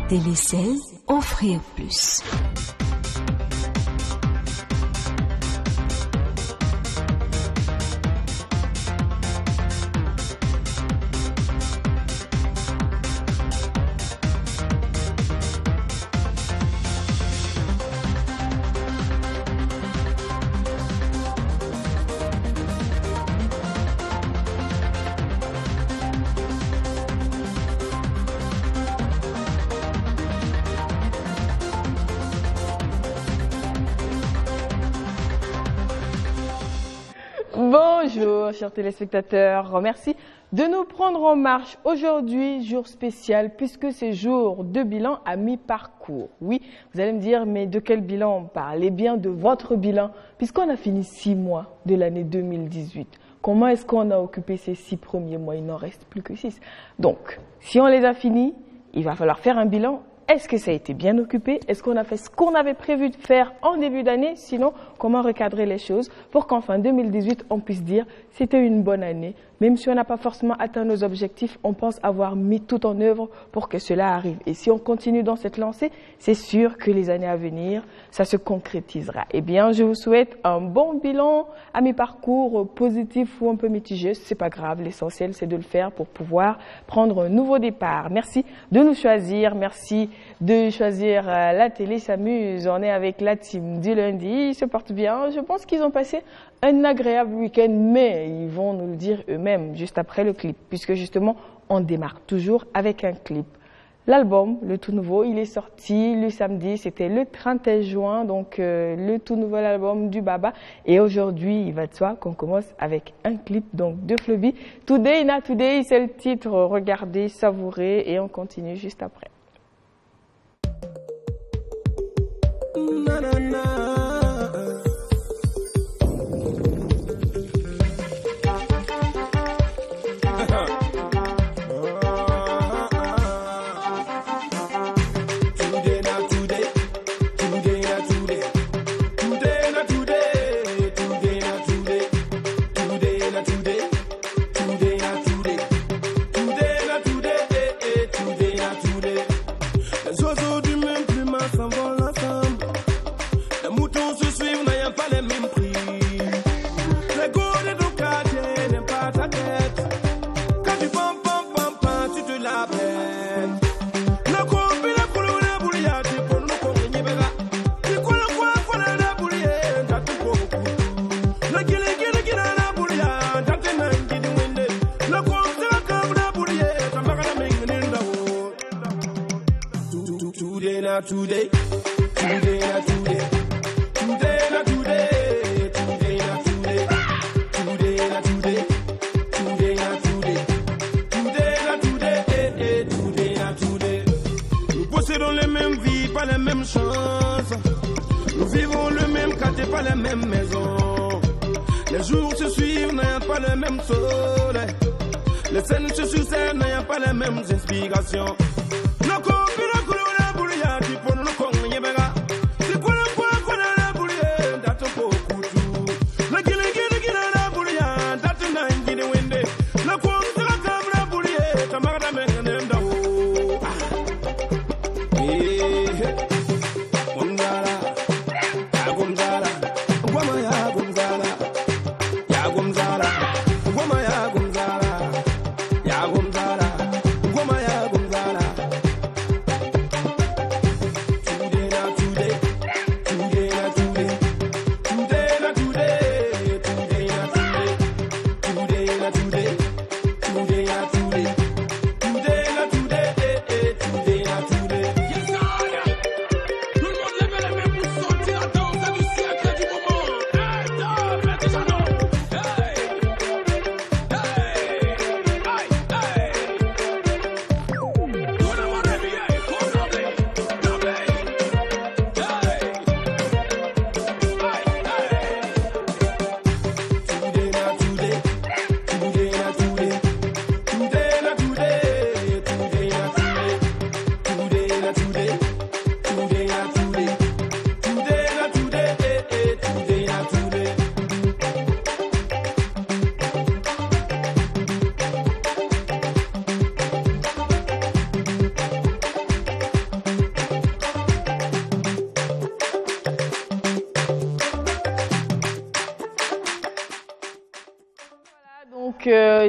Télécel, offrir plus. Bonjour chers téléspectateurs, merci de nous prendre en marche. Aujourd'hui, jour spécial puisque c'est jour de bilan à mi-parcours. Oui, vous allez me dire, mais de quel bilan on parle? Eh bien de votre bilan, puisqu'on a fini 6 mois de l'année 2018. Comment est-ce qu'on a occupé ces 6 premiers mois? Il n'en reste plus que 6. Donc, si on les a finis, il va falloir faire un bilan. Est-ce que ça a été bien occupé? Est-ce qu'on a fait ce qu'on avait prévu de faire en début d'année? Sinon, comment recadrer les choses pour qu'en fin 2018, on puisse dire c'était une bonne année. Même si on n'a pas forcément atteint nos objectifs, on pense avoir mis tout en œuvre pour que cela arrive. Et si on continue dans cette lancée, c'est sûr que les années à venir, ça se concrétisera. Eh bien, je vous souhaite un bon bilan à mi-parcours, positif ou un peu mitigé. C'est pas grave, l'essentiel c'est de le faire pour pouvoir prendre un nouveau départ. Merci de nous choisir, merci de choisir la télé s'amuse. On est avec la team du lundi, ils se portent bien. Je pense qu'ils ont passé un agréable week-end, mais ils vont nous le dire eux-mêmes juste après le clip, puisque justement, on démarre toujours avec un clip. L'album, le tout nouveau, il est sorti le samedi, c'était le 31 juin, donc le tout nouvel album du Baba. Et aujourd'hui, il va de soi qu'on commence avec un clip donc de Fleuby. Today Not Today, c'est le titre, regardez, savourez, et on continue juste après. Na, na, na. Today, today, not today, today, not today, today, not today, today, not today, today, not today, today, not today, today, not today. Nous possédons les mêmes vies, pas les mêmes chances. Nous vivons le même quartier, pas les mêmes maisons. Les jours se suivent, n'ayant pas le même soleil. Les scènes se succèdent, n'ayant pas les mêmes inspirations.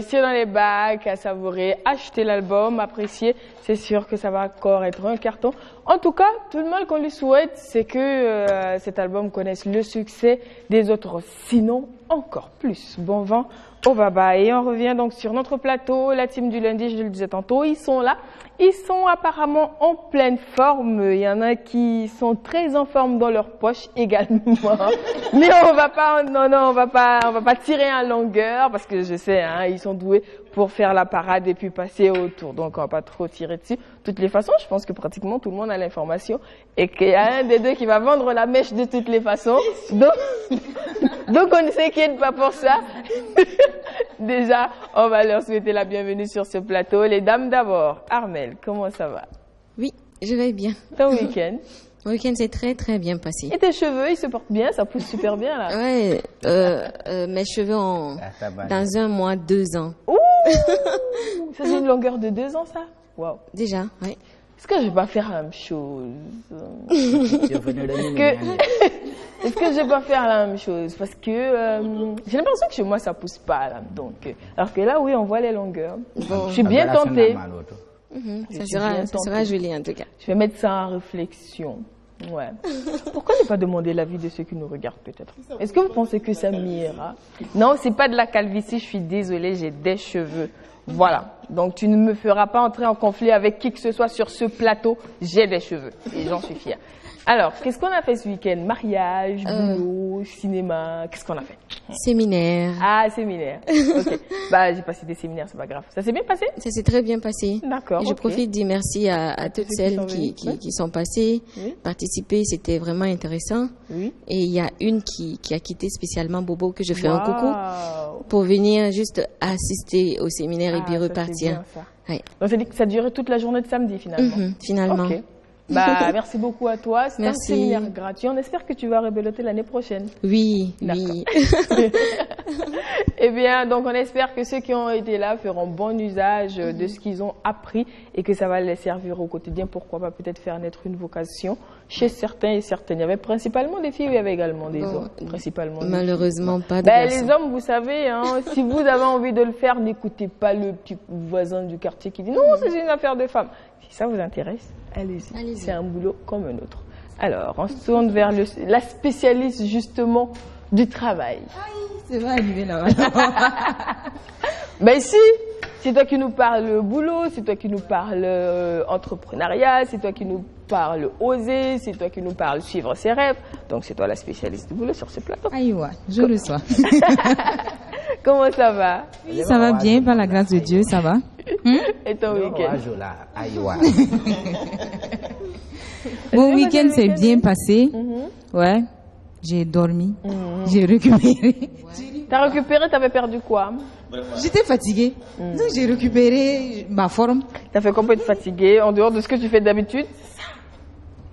c'est dans les bacs, à savourer, acheter l'album, apprécier. C'est sûr que ça va encore être un carton. En tout cas, tout le mal qu'on lui souhaite, c'est que cet album connaisse le succès des autres. Sinon, encore plus. Bon vent au baba. Et on revient donc sur notre plateau. La team du lundi, je le disais tantôt, ils sont là. Ils sont apparemment en pleine forme. Il y en a qui sont très en forme dans leur poche également. Mais on va pas, on va pas tirer en longueur parce que je sais, hein, ils sont doués pour faire la parade et puis passer autour. Donc on va pas trop tirer dessus. De toutes les façons, je pense que pratiquement tout le monde a l'information et qu'il y a un des deux qui va vendre la mèche de toutes les façons. Donc on ne s'inquiète pas pour ça. Déjà, on va leur souhaiter la bienvenue sur ce plateau. Les dames d'abord. Armelle, comment ça va? Oui, je vais bien. Ton week-end? Mon week-end s'est très très bien passé. Et tes cheveux, ils se portent bien, ça pousse super bien là. Ouais, mes cheveux ont dans 1 mois 2 ans. Ouh, ça c'est une longueur de 2 ans ça? Waouh. Déjà, oui. Est-ce que je vais pas faire la même chose? Est-ce que je vais pas faire la même chose? Parce que j'ai l'impression que chez moi ça pousse pas là. Donc, alors que là oui on voit les longueurs. Je suis bien tentée. Ça sera joli en tout cas. Je vais mettre ça en réflexion. Ouais. Pourquoi ne pas demander l'avis de ceux qui nous regardent peut-être? Est-ce que vous pensez que ça m'ira? Non, c'est pas de la calvitie, je suis désolée, j'ai des cheveux. Voilà. Donc tu ne me feras pas entrer en conflit avec qui que ce soit sur ce plateau. J'ai des cheveux et j'en suis fière. Alors, qu'est-ce qu'on a fait ce week-end? Mariage, boulot, cinéma, qu'est-ce qu'on a fait? Séminaire. Ah, séminaire. Ok. Bah, j'ai passé des séminaires, c'est pas grave. Ça s'est bien passé? Ça s'est très bien passé. D'accord. Et je profite de dire merci à toutes celles qui sont passées, participer, c'était vraiment intéressant. Oui. Et il y a une qui a quitté spécialement Bobo, que je fais un coucou, pour venir juste assister au séminaire et puis repartir. Ouais. Donc, ça dit que ça durait toute la journée de samedi finalement? Finalement. Ok. Bah, merci beaucoup à toi. C'est un séminaire gratuit. On espère que tu vas rebeloter l'année prochaine. Oui, oui. Eh bien, donc on espère que ceux qui ont été là feront bon usage de ce qu'ils ont appris et que ça va les servir au quotidien. Pourquoi pas peut-être faire naître une vocation chez certains et certaines. Il y avait principalement des filles, il y avait également des hommes. Principalement malheureusement pas de garçons. Les hommes, vous savez, hein, si vous avez envie de le faire, n'écoutez pas le petit voisin du quartier qui dit non, c'est une affaire de femmes. Si ça vous intéresse, allez-y. C'est un boulot comme un autre. Alors, on se tourne vers la spécialiste justement du travail. C'est vrai, arriver là. Ben si, c'est toi qui nous parles boulot, c'est toi qui nous parles entrepreneuriat, c'est toi qui nous parles oser, c'est toi qui nous parles suivre ses rêves. Donc c'est toi la spécialiste du boulot sur ce plateau. Aïwa, je reçois. Comment ça va? Oui, ça va bien, par la grâce de Dieu, ça va. Et ton week-end? Mon week-end s'est bien passé. Ouais, j'ai dormi, j'ai récupéré. T'as récupéré, t'avais perdu quoi? J'étais fatiguée, donc j'ai récupéré ma forme. T'as fait combien de fatiguée en dehors de ce que tu fais d'habitude?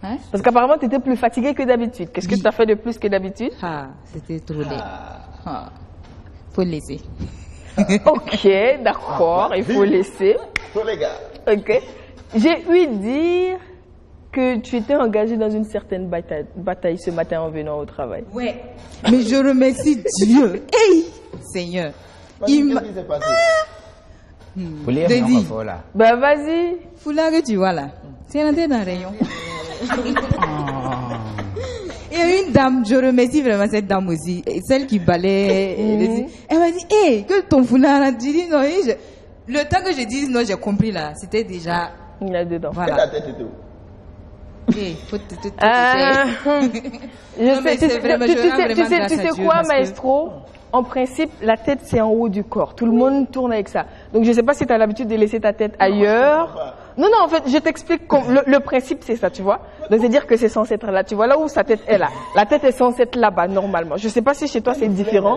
Hein? Parce qu'apparemment tu étais plus fatiguée que d'habitude. Qu'est-ce que tu as fait de plus que d'habitude? Ah, c'était trop laid. Faut le laisser. Ok, d'accord, il faut laisser. Ok. J'ai ouï dire que tu étais engagé dans une certaine bataille ce matin en venant au travail. Ouais. Mais je remercie Dieu. Hey, Seigneur. Il m'a... Dédi. Bah vas-y. Foulard que tu vois là, c'est rentré dans le rayon. Il y a une dame, je remercie vraiment cette dame aussi, celle qui balaye. Elle m'a dit, hé, que ton foulard a dit non. Le temps que je dise non, j'ai compris là, c'était déjà... Là-dedans. Voilà. Tu sais quoi, maestro? En principe, la tête, c'est en haut du corps. Tout le monde tourne avec ça. Donc, je ne sais pas si tu as l'habitude de laisser ta tête ailleurs. Non, en fait, je t'explique. Le principe, c'est ça, tu vois. Donc, c'est-à-dire que c'est censé être là. Tu vois, là où sa tête est là. La tête est censée être là-bas, normalement. Je ne sais pas si chez toi, c'est différent.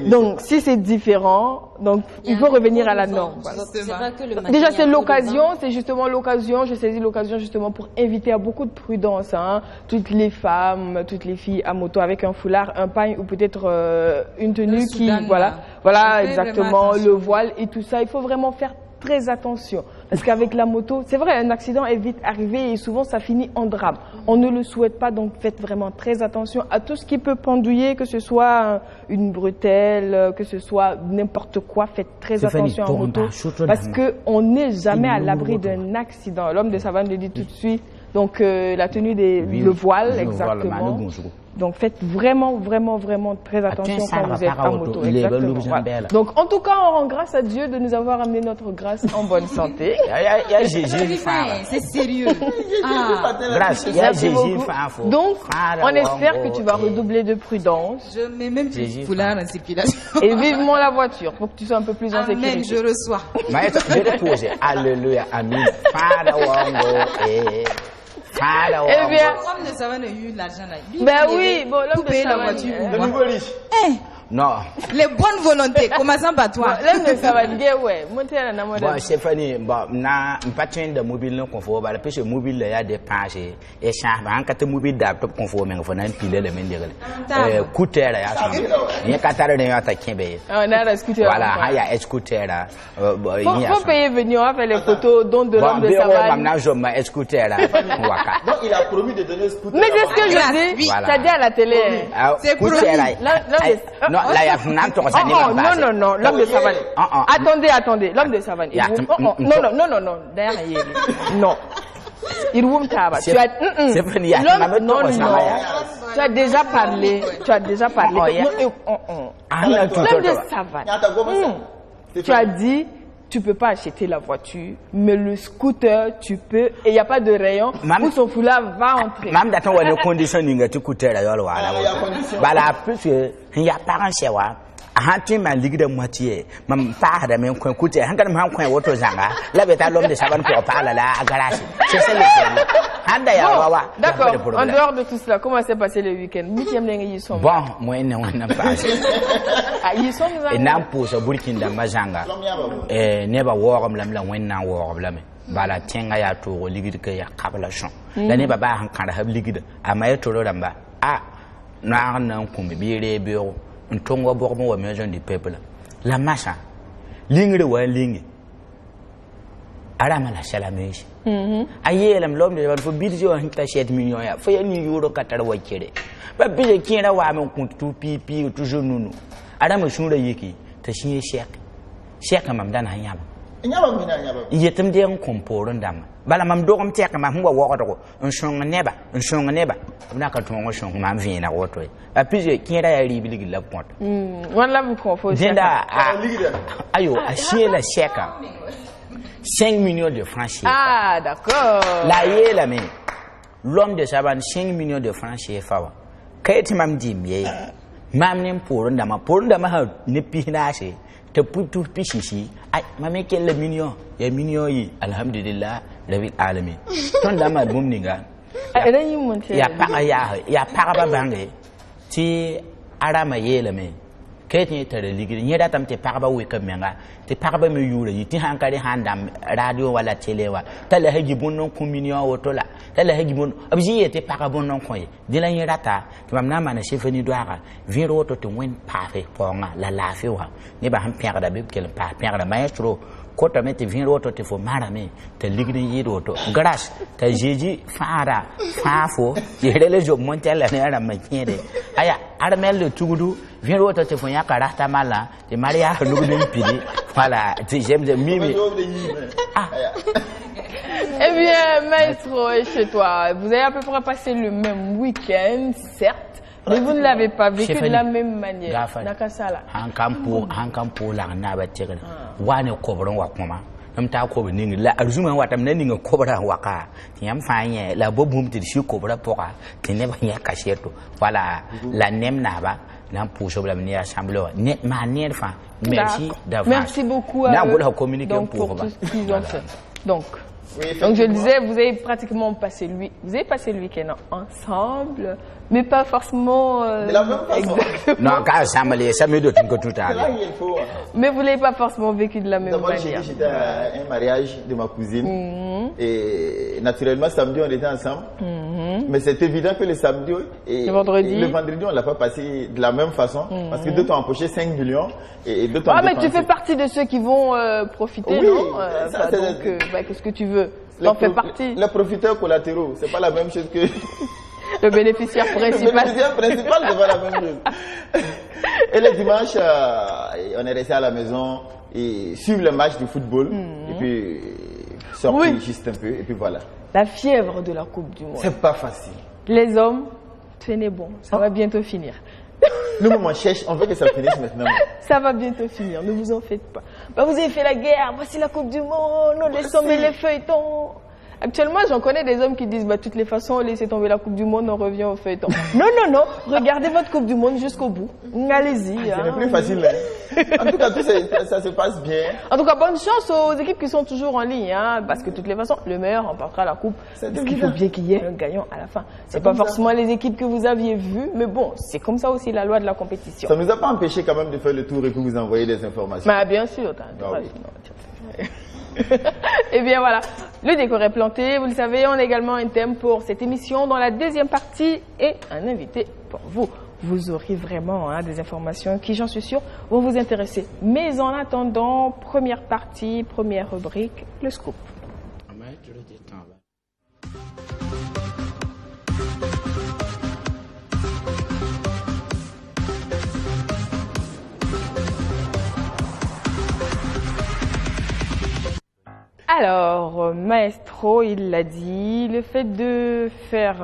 Donc, si c'est différent, donc, il faut revenir à la norme. Voilà. Déjà, c'est l'occasion. C'est justement l'occasion. Je saisis l'occasion, justement, pour inviter à beaucoup de prudence, hein. Toutes les femmes, toutes les filles à moto avec un foulard, un pagne ou peut-être une tenue qui, voilà, exactement, le voile et tout ça. Il faut vraiment faire très attention. Parce qu'avec la moto, c'est vrai, un accident est vite arrivé et souvent ça finit en drame. On ne le souhaite pas, donc faites vraiment très attention à tout ce qui peut pendouiller, que ce soit une bretelle, que ce soit n'importe quoi. Faites très attention en moto parce qu'on n'est jamais à l'abri d'un accident. L'homme de savane le dit tout de suite. Donc la tenue le voile, exactement. Donc faites vraiment très attention quand vous êtes en moto. Exactement. Voilà. Donc en tout cas, on rend grâce à Dieu de nous avoir amené notre grâce en bonne santé. C'est sérieux. Donc on espère que tu vas redoubler de prudence. Je mets même plus foulard en circulation. Et vivement la voiture pour que tu sois un peu plus en sécurité. Amen, je reçois. Alléluia, amen. Eh bien, l'homme de savane a eu l'argent là. Ben oui, bon, l'homme de la voiture. Le nouveau riche. Non. Les bonnes volontés, commençant par toi. L'homme de savane, ouais, montez à la bon, Stéphanie, bon, na, pas de mobile non confort, bah, parce que mobile, il y a des pages et champs, en cas de mobile d'apte confort, mais on a un pilet de mendel. Couter, il y a 4 heures de attaquer. On a un scooter. Voilà, il y a un scooter là. Faut payer venir, on va faire les photos, dont de l'homme de savane. Donc, il a promis de donner un scooter. Mais c'est ce que je dis. T'as dit à la télé. C'est promis. Non, là, il y a non, l'homme de savane. Attendez, l'homme de savane. Non, derrière. Non. Il vous taba. Tu as déjà parlé. L'homme de savane. Tu as dit, tu peux pas acheter la voiture, mais le scooter, tu peux, et il n'y a pas de rayon où son foulard va entrer. Même dans ton conditioning, tu coûtes la voilà, plus que, il y a pas un chewa. Tu m'as ligue de moitié, même pas de même coin coûté, un gamin coin autre zanga, la bête à l'homme de savane pour parler là, à garage. C'est ça le problème. D'accord, en dehors de tout cela, comment s'est passé le week-end? 8e ligne, ils sont. Bon, moi, on n'a pas. Ils sont et n'a pour ce Burkina Mazanga. Et never war of Lamla when now war of Lame. Bala Tianga to liquid kaya capulation. La neighbor Bahan can't have liquid. I might to Ramba. Ah, now no come be a bureau. And Tonga Bormo measure the people. La Massa. Linger well ling. Aramala Salamish. I yell and love the video and shed million for any euro cutter white cherry. But be a kid of Wamon to PP to Jununu. Adam Shura Yiki, Tashi Shek. Shek am done Hayam. Yet them dear compor and dam. Balamam dogum take a mamma water and shong a neighbor and shong a neighbor. I'm not going to shong Mamvina water. A piece can't I really love what? One love comfort. Zenda, ayo, a sheer a shaker. 5 millions de francs CFA. Ah, d'accord. La yé la main. L'homme de savane 5 millions de francs CFA. Kayeti mam di miye. Mam nem pour ndama ha ne pinase. Te putu pisisi. Ay mame quel million. Ya million yi alhamdulillah rabbil alamin. Ton dama bum ninga. Ya para ba bange. Ti arama yé la main. Kayeti te ligi nyeda tam te para ba weka menga. Te parba me yura yiti hankari handam radio wala télé wa tala haji bonnon communion wotola tala haji bon abji te parba bonnon koy dila yirata to mamna mana chefeni doara viro woto te wen pafe ponga la lafi wa ne ba han perda be kel pa perda maestro ko to meti viro woto te fo marame te ligni yiro to grâce te jeji fara fafo yele job montela ne ara makede aya armel le tugudu viro woto te fo yakara ta mala te maria lugudin pidi. Voilà, j'aime de mimi. Ah. Eh bien, maestro, et chez toi, vous avez à peu près passé le même week-end, certes, mais vous ne l'avez pas vécu de la même manière. Nakasala. Un campo, la nabatir. One cobron wakoma. Nam ta ko ni la arjuma watam nan ni cobra waka. Tiam fanye la bobum ti shi cobra poka. Tine ba nya kasheto. Voilà, la nem naba. Merci beaucoup à eux donc, pour tout ce qu'ils ont fait. Donc, donc je le disais, vous avez pratiquement passé le week-end ensemble, mais pas forcément... de la même façon. Non, quand ça me doit que tout à l'heure. Mais vous ne l'avez pas forcément vécu de la même manière. D'abord, j'étais à un mariage de ma cousine. Et naturellement, samedi, on était ensemble. Mais c'est évident que le samedi et le vendredi, on ne l'a pas passé de la même façon. Parce que d'autres ont empoché 5 millions et d'autres ont mais tu fais partie de ceux qui vont profiter, oui, non qu'est-ce que tu veux? T'en fais partie. Les profiteurs collatéraux, c'est pas la même chose que... Le bénéficiaire principal. Le bénéficiaire principal, c'est pas la même chose. Et le dimanche, on est resté à la maison et suivre le match du football. Et puis sortir juste un peu. Et puis voilà. La fièvre de la Coupe du Monde. C'est pas facile. Les hommes, tenez bon, ça va bientôt finir. Nous, on cherche, on veut que ça finisse maintenant. Ça va bientôt finir, ne vous en faites pas. Vous avez fait la guerre, voici la Coupe du Monde, laissez tomber les feuilletons. Actuellement, j'en connais des hommes qui disent, de toutes les façons, laissez tomber la Coupe du Monde, on revient au feuilleton. Non, regardez votre Coupe du Monde jusqu'au bout. Allez-y. C'est le plus facile. En tout cas, ça se passe bien. En tout cas, bonne chance aux équipes qui sont toujours en ligne, parce que de toutes les façons, le meilleur remportera la Coupe. Parce qu'il faut bien qu'il y ait un gagnant à la fin. C'est pas forcément les équipes que vous aviez vues, mais bon, c'est comme ça aussi la loi de la compétition. Ça ne nous a pas empêché quand même de faire le tour et puis vous envoyer des informations. Bien sûr, Et bien voilà, le décor est planté, vous le savez, on a également un thème pour cette émission dans la deuxième partie et un invité pour vous. Vous aurez vraiment des informations qui, j'en suis sûre, vont vous intéresser. Mais en attendant, première partie, première rubrique, le scoop. Alors, Maestro, il l'a dit, le fait de faire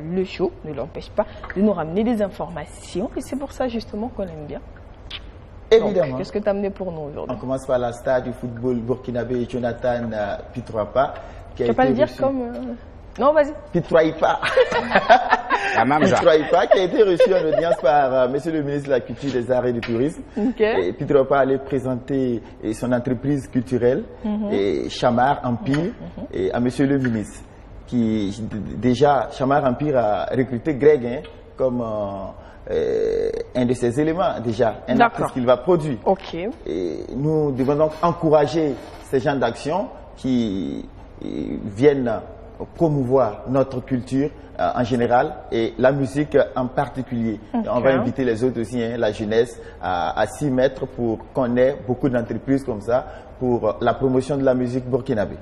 le show ne l'empêche pas de nous ramener des informations. Et c'est pour ça justement qu'on aime bien. Évidemment. Qu'est-ce que tu as amené pour nous aujourd'hui? On commence par la star du football burkinabé, Jonathan Pitroipa. Tu ne vas pas le dire comme... Non, vas-y. Pitroipa. Pitroipa qui a été reçu en audience par Monsieur le ministre de la Culture, des Arts et du Tourisme. Et Pitroipa allait présenter son entreprise culturelle, et Chamar Empire, et à Monsieur le ministre. Qui déjà, Chamar Empire a recruté Greg comme un de ses éléments déjà, un artiste qu'il va produire. Et nous devons donc encourager ces gens d'action qui viennent promouvoir notre culture en général et la musique en particulier. On va inviter les autres aussi, la jeunesse, à s'y mettre pour qu'on ait beaucoup d'entreprises comme ça pour la promotion de la musique burkinabé.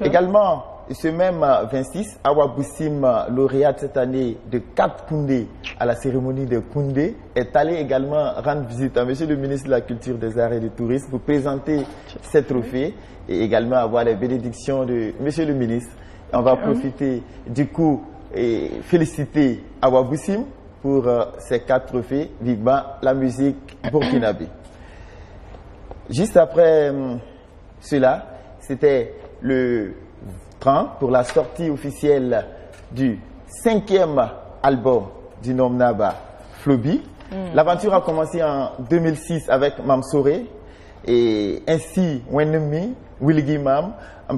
Également, ce même 26, Awa Boussim, lauréate cette année de 4 Koundé à la cérémonie de Koundé, est allé également rendre visite à Monsieur le ministre de la Culture, des Arts et du Tourisme pour présenter ces trophées et également avoir les bénédictions de Monsieur le ministre. On va profiter du coup et féliciter Awa Boussim pour ces 4 trophées vivant la musique burkinabé. Juste après cela, c'était le 30 pour la sortie officielle du 5e album du Nom Naba, Flobi. L'aventure a commencé en 2006 avec Mamsoré et ainsi Wenemi, Wilgi Mam,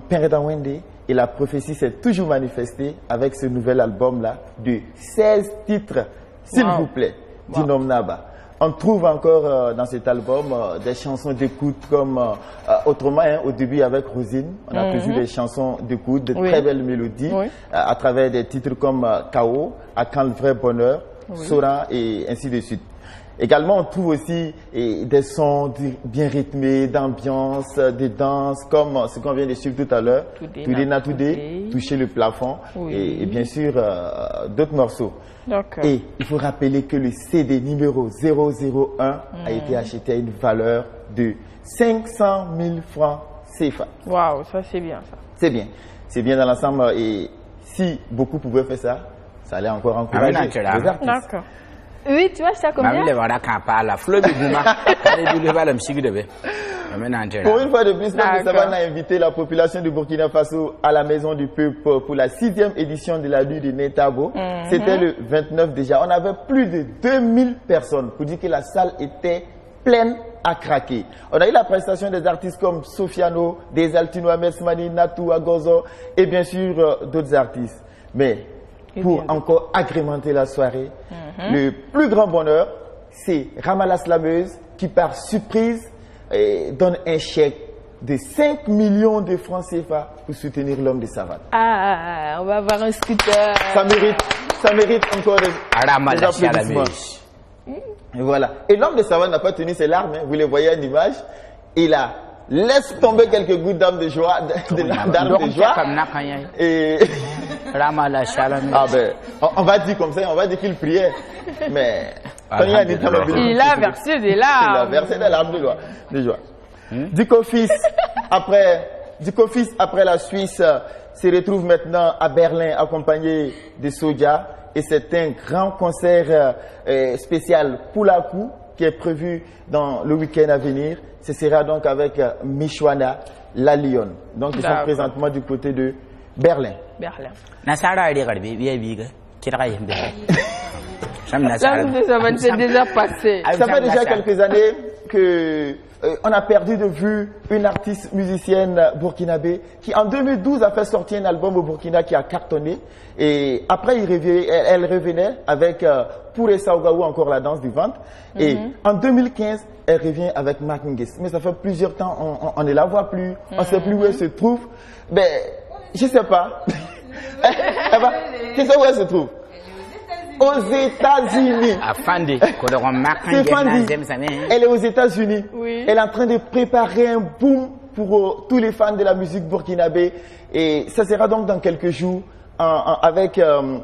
Pereda Wende. Et la prophétie s'est toujours manifestée avec ce nouvel album-là de 16 titres, s'il vous plaît, du Nom Naba. On trouve encore dans cet album des chansons d'écoute comme autrement, au début avec Rosine, on a toujours des chansons d'écoute, de très belles mélodies, à travers des titres comme K.O., À quand le vrai bonheur, Sora et ainsi de suite. Également, on trouve aussi des sons bien rythmés, d'ambiance, de danse, comme ce qu'on vient de suivre tout à l'heure, Toudé na Toudé, Toucher le plafond, et bien sûr d'autres morceaux. Et il faut rappeler que le CD numéro 001 a été acheté à une valeur de 500 000 francs CFA. Waouh, ça c'est bien ça. C'est bien dans l'ensemble et si beaucoup pouvaient faire ça, ça allait encore encourager les artistes. D'accord. Oui, tu vois, ça combien? Pour une fois de plus, notre savane a invité la population du Burkina Faso à la Maison du Peuple pour la 6e édition de la nuit de Netabo. C'était le 29 déjà. On avait plus de 2000 personnes pour dire que la salle était pleine à craquer. On a eu la prestation des artistes comme Sofiano, des Altino Amesmani, Natou, Agozo et bien sûr d'autres artistes. Mais pour encore agrémenter la soirée, le plus grand bonheur, c'est Ramala Slameuse qui par surprise donne un chèque de 5 millions de francs CFA pour soutenir l'homme de savane. Ah, on va avoir un scooter. Ça mérite encore des applaudissements. Et voilà. Et l'homme de savane n'a pas tenu ses larmes, hein. Vous les voyez en image. Il a laisse tomber quelques gouttes d'âme de joie, d'âme de joie. Et ah ben, on va dire comme ça, on va dire qu'il priait. Mais il a versé des larmes. Il a versé des larmes de joie. Duco Fils, après la Suisse, se retrouve maintenant à Berlin accompagné de Soja. Et c'est un grand concert spécial Poulakou qui est prévu dans le week-end à venir. Ce sera donc avec Michwana, la Lyon. Donc ils sont présentement du côté de Berlin. C'est déjà passé. Ça fait déjà quelques années que on a perdu de vue une artiste musicienne burkinabé qui en 2012 a fait sortir un album au Burkina qui a cartonné. Et après elle revenait avec Pour Saogaou, encore la danse du ventre. Et en 2015, elle revient avec Makinges. Mais ça fait plusieurs temps, on ne la voit plus, on ne sait plus où elle se trouve. Mais je ne sais pas. Tu sais où elle se trouve? Aux États-Unis. Elle est aux États-Unis. Oui. Elle est en train de préparer un boom pour tous les fans de la musique burkinabé. Et ça sera donc dans quelques jours avec un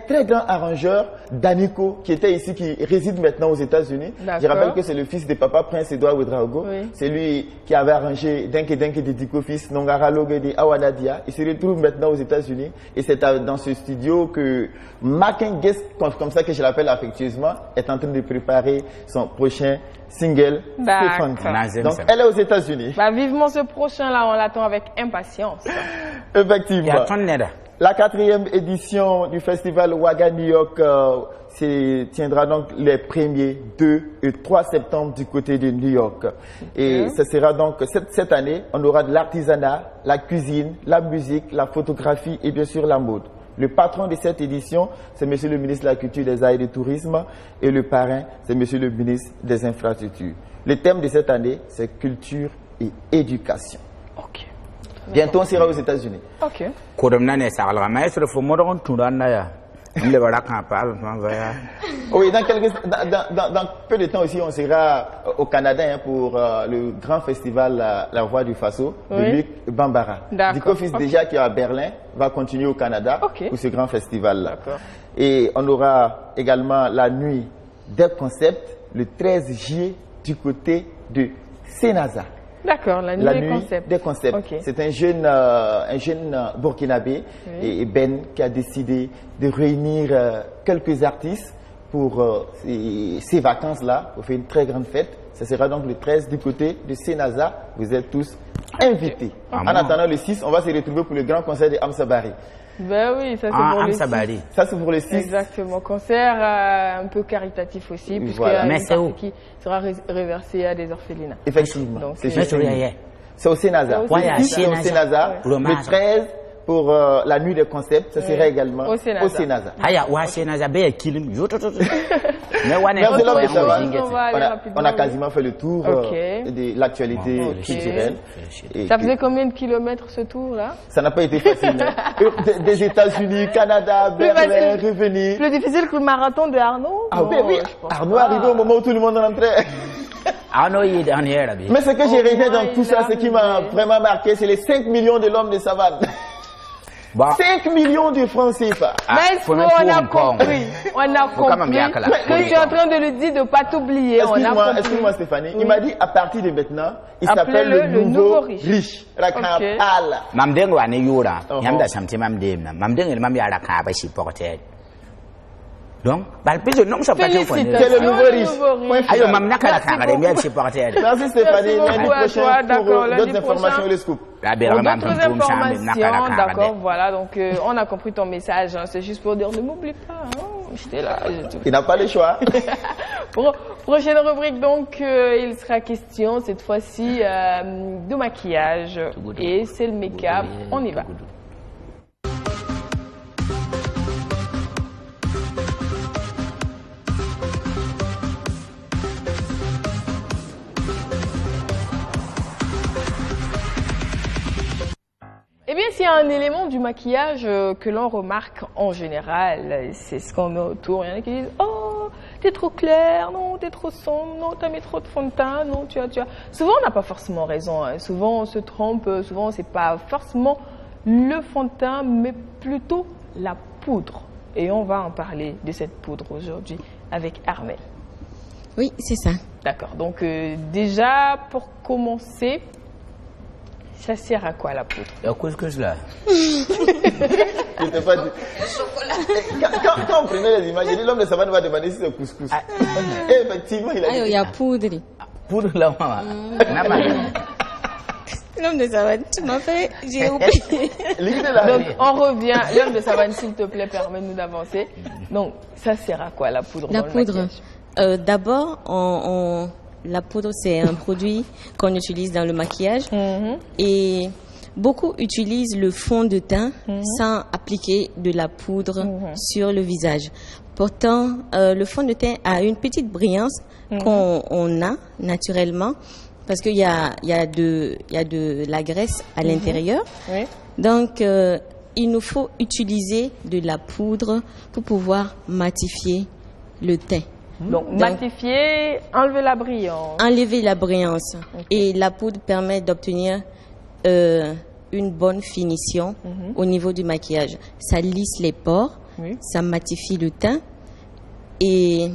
très grand arrangeur, Daniko, qui était ici, qui réside maintenant aux États-Unis. Je rappelle que c'est le fils de Papa Prince Edouard Ouedraogo. Oui. C'est lui qui avait arrangé Denke Denke de Diko Fils, Nongara Logue de Awanadia. Il se retrouve maintenant aux États-Unis. Et c'est dans ce studio que Makinges, comme ça que je l'appelle affectueusement, est en train de préparer son prochain single. Donc elle est aux États-Unis. Vivement ce prochain-là, on l'attend avec impatience. Effectivement. La 4e édition du festival Waga New York tiendra donc les 1er, 2 et 3 septembre du côté de New York. Et ce sera donc cette année, on aura de l'artisanat, la cuisine, la musique, la photographie et bien sûr la mode. Le patron de cette édition, c'est Monsieur le ministre de la Culture, des Arts et du Tourisme, et le parrain, c'est Monsieur le ministre des Infrastructures. Le thème de cette année, c'est culture et éducation. Ok. Bientôt, on sera aux États-Unis. Ok. Oui, dans peu de temps aussi, on sera au Canada pour le grand festival La Voix du Faso, de Luc Bambara. Diko Fils, déjà qui est à Berlin, va continuer au Canada pour ce grand festival-là. Et on aura également la nuit des concepts le 13 juillet du côté de Sénaza. D'accord, la nuit des concepts. Okay. C'est un jeune burkinabé et Ben qui a décidé de réunir quelques artistes pour ces vacances-là, pour faire une très grande fête. Ce sera donc le 13 du côté de Sénaza. Vous êtes tous invités. En attendant le 6, on va se retrouver pour le grand concert de Amsabari. Ben oui, ça c'est pour le 6. Ça c'est pour le 6. Exactement, concert un peu caritatif aussi, puisque une partie qui sera reversée à des orphelinats. Effectivement. C'est au Sénaza. C'est au Sénaza. Le 13 pour la nuit des concepts, ça sera également au Sénaza. On a quasiment fait le tour de l'actualité culturelle. Ça faisait combien de kilomètres ce tour-là? Ça n'a pas été facile. Des États-Unis, Canada, Berlin, revenir. Plus difficile que le marathon de Arnaud? Ah oui, Arnaud arrivé au moment où tout le monde rentrait. Mais ce que j'ai retenu dans tout ça, ce qui m'a vraiment marqué, c'est les 5 millions de l'homme de savane. 5 millions de francs CFA. Mais on a compris. On a compris. Que tu es en train de le dire de ne pas t'oublier. Excuse-moi Stéphanie. Il m'a dit à partir de maintenant, il s'appelle le nouveau riche. Donc, c'est le nouveau riche. Merci Stéphanie. L'année prochaine pour d'autres informations et le scoop. D'autres informations, d'accord, voilà. Donc, on a compris ton message. C'est juste pour dire, ne m'oublie pas. J'étais là. Il n'a pas le choix. Prochaine rubrique, donc, il sera question cette fois-ci de maquillage. Et c'est le make-up. On y va. Eh bien, s'il y a un élément du maquillage que l'on remarque en général, c'est ce qu'on met autour. Il y en a qui disent « Oh, t'es trop clair, non, t'es trop sombre, non, t'as mis trop de fond de teint, non, tu as... » Souvent, on n'a pas forcément raison. Hein. Souvent, on se trompe. Souvent, c'est pas forcément le fond de teint, mais plutôt la poudre. Et on va en parler de cette poudre aujourd'hui avec Armel. Oui, c'est ça. D'accord. Donc, déjà, pour commencer... Ça sert à quoi la poudre? Le couscous là. Je t'ai pas dit. Quand on prenait les images, j'ai dit l'homme de savane va demander si c'est couscous. Et effectivement, il a dit. Il y a poudre. Poudre là, maman. L'homme de savane, tu m'as fait. J'ai oublié. Donc, on revient. L'homme de savane, s'il te plaît, permets-nous d'avancer. Donc, ça sert à quoi la poudre? La poudre. D'abord, la poudre, c'est un produit qu'on utilise dans le maquillage et beaucoup utilisent le fond de teint sans appliquer de la poudre sur le visage. Pourtant, le fond de teint a une petite brillance qu'on a naturellement parce qu'il y a de la graisse à l'intérieur. Donc, il nous faut utiliser de la poudre pour pouvoir matifier le teint. Donc, matifier, enlever la brillance. Enlever la brillance. Et la poudre permet d'obtenir une bonne finition au niveau du maquillage. Ça lisse les pores, ça matifie le teint et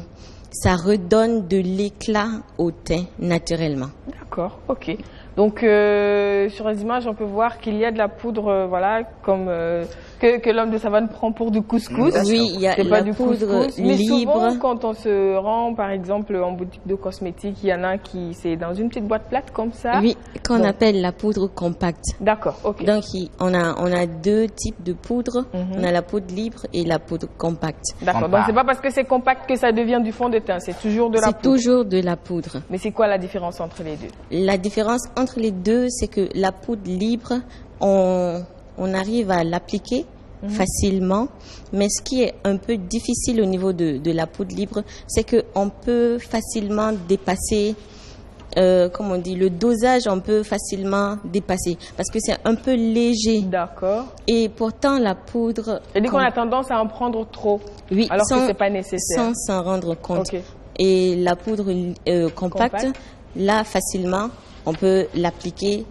ça redonne de l'éclat au teint naturellement. D'accord, ok. Donc, sur les images, on peut voir qu'il y a de la poudre, voilà, comme que l'homme de savane prend pour du couscous. Oui, il y a la poudre libre. Mais souvent, quand on se rend, par exemple, en boutique de cosmétiques, il y en a qui, c'est dans une petite boîte plate comme ça. Oui, qu'on appelle la poudre compacte. D'accord, ok. Donc, on a deux types de poudre. On a la poudre libre et la poudre compacte. D'accord, donc c'est pas parce que c'est compact que ça devient du fond de teint, c'est toujours de la poudre. C'est toujours de la poudre. Mais c'est quoi la différence entre les deux? La différence entre les deux, c'est que la poudre libre, on arrive à l'appliquer facilement, mais ce qui est un peu difficile au niveau de la poudre libre, c'est qu'on peut facilement dépasser, comme on dit, le dosage, on peut facilement dépasser, parce que c'est un peu léger. D'accord. Et pourtant, la poudre... Et dès qu'on a tendance à en prendre trop, oui, alors que c'est pas nécessaire. Sans s'en rendre compte. Okay. Et la poudre compacte, là, facilement, on peut l'appliquer,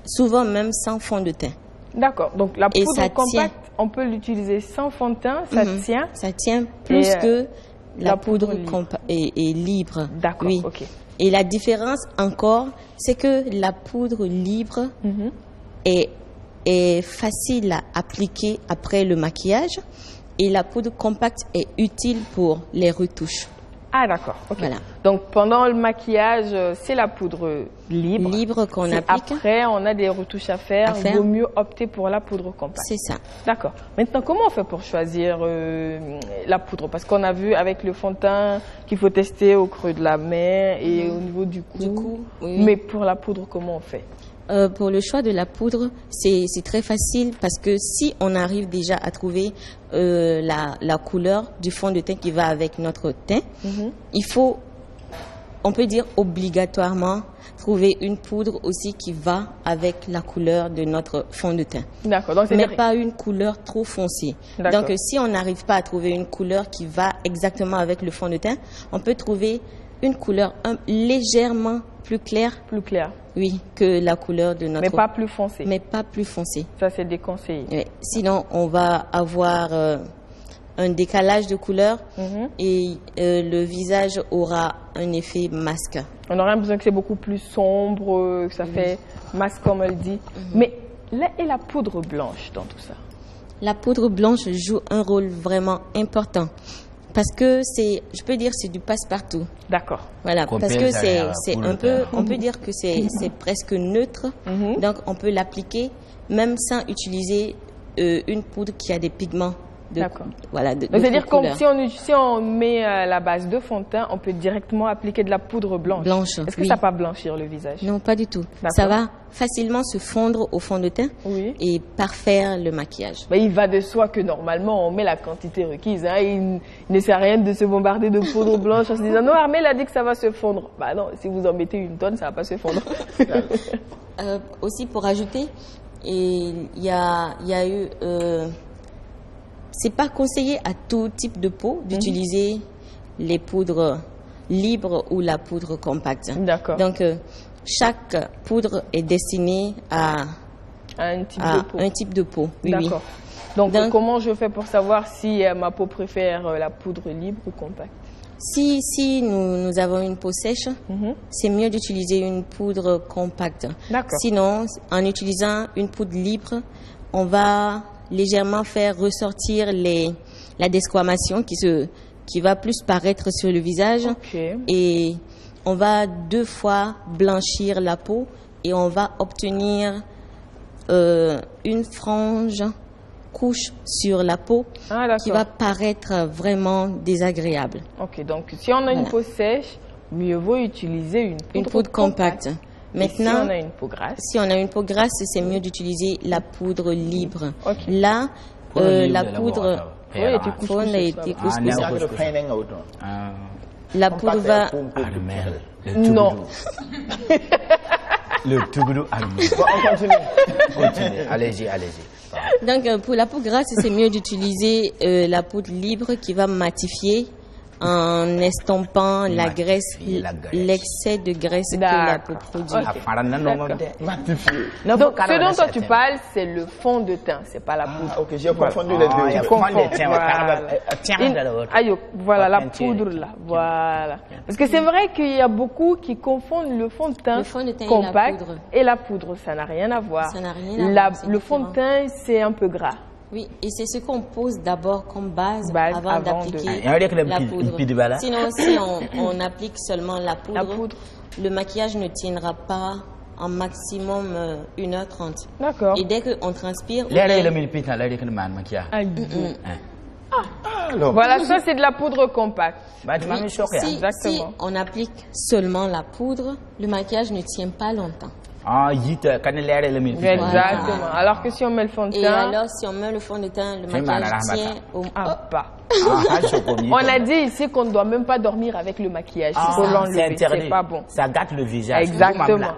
souvent même sans fond de teint. D'accord. Donc, la poudre compacte, on peut l'utiliser sans fond de teint, ça tient. Ça tient plus que la poudre est libre. D'accord, oui. ok. Et la différence encore, c'est que la poudre libre est facile à appliquer après le maquillage et la poudre compacte est utile pour les retouches. Ah d'accord, ok. Voilà. Donc pendant le maquillage, c'est la poudre libre. Libre qu'on applique. Après, on a des retouches à faire. Il vaut mieux opter pour la poudre compacte. C'est ça. D'accord. Maintenant, comment on fait pour choisir la poudre? Parce qu'on a vu avec le fond de teint qu'il faut tester au creux de la main et au niveau du cou. Oui. Mais pour la poudre, comment on fait? Pour le choix de la poudre, c'est très facile parce que si on arrive déjà à trouver la couleur du fond de teint qui va avec notre teint, il faut, on peut dire obligatoirement, trouver une poudre aussi qui va avec la couleur de notre fond de teint. D'accord. Mais pas une couleur trop foncée. Donc si on n'arrive pas à trouver une couleur qui va exactement avec le fond de teint, on peut trouver une couleur légèrement plus claire. Plus claire. Oui, que la couleur de notre... Mais pas plus foncée. Mais pas plus foncée. Ça, c'est déconseillé. Oui. Sinon, on va avoir un décalage de couleur et le visage aura un effet masque. On aura l'impression que c'est beaucoup plus sombre, que ça fait masque, comme elle dit. Mais là, et la poudre blanche dans tout ça? La poudre blanche joue un rôle vraiment important. Parce que je peux dire, c'est du passe-partout. D'accord. Voilà, parce que c'est un peu, on peut dire que c'est presque neutre. Donc, on peut l'appliquer même sans utiliser une poudre qui a des pigments Voilà, donc c'est-à-dire que si on met la base de fond de teint, on peut directement appliquer de la poudre blanche. Est-ce que ça va pas blanchir le visage? Non, pas du tout. Ça va facilement se fondre au fond de teint et parfaire le maquillage. Mais il va de soi que normalement on met la quantité requise. Hein. Il ne sert à rien de se bombarder de poudre blanche en se disant non, Armelle a dit que ça va se fondre. Bah non, si vous en mettez 1 tonne, ça va pas se fondre. Aussi pour ajouter, il y a eu, c'est pas conseillé à tout type de peau d'utiliser les poudres libres ou la poudre compacte. D'accord. Donc chaque poudre est destinée à un type de peau. D'accord. Donc comment je fais pour savoir si ma peau préfère la poudre libre ou compacte? Si nous avons une peau sèche, c'est mieux d'utiliser une poudre compacte. Sinon, en utilisant une poudre libre, on va légèrement faire ressortir la desquamation qui va plus paraître sur le visage. Et on va 2 fois blanchir la peau et on va obtenir une frange couche sur la peau qui va paraître vraiment désagréable. Ok, donc si on a une peau sèche, mieux vaut utiliser une poudre compacte. Maintenant, si on a une peau grasse, c'est mieux d'utiliser la poudre libre. Là, la poudre la poudre va... Non. Le Tougoulou Armel. On continue. Allez-y. Donc, pour la peau grasse, c'est mieux d'utiliser la poudre libre qui va matifier en estompant la graisse, l'excès de graisse que la peau produit. Donc, ce dont toi tu parles, c'est le fond de teint, c'est pas la poudre. Ok, j'ai confondu les deux. Voilà, la poudre là. Voilà. Parce que c'est vrai qu'il y a beaucoup qui confondent le fond de teint compact et la poudre. Ça n'a rien à voir. Le fond de teint, c'est un peu gras. Oui, et c'est ce qu'on pose d'abord comme base avant d'appliquer la poudre. Sinon, si on applique seulement la poudre, le maquillage ne tiendra pas en maximum 1h30. D'accord. Et dès qu'on transpire... Voilà, ça c'est de la poudre compacte. Si on applique seulement la poudre, le maquillage ne tient pas longtemps. Exactement. Alors que si on met le fond de teint... Et alors, si on met le fond de teint, le maquillage tient au... On a dit ici qu'on ne doit même pas dormir avec le maquillage. C'est interdit. C'est pas bon. Ça gâte le visage. Exactement. Voilà.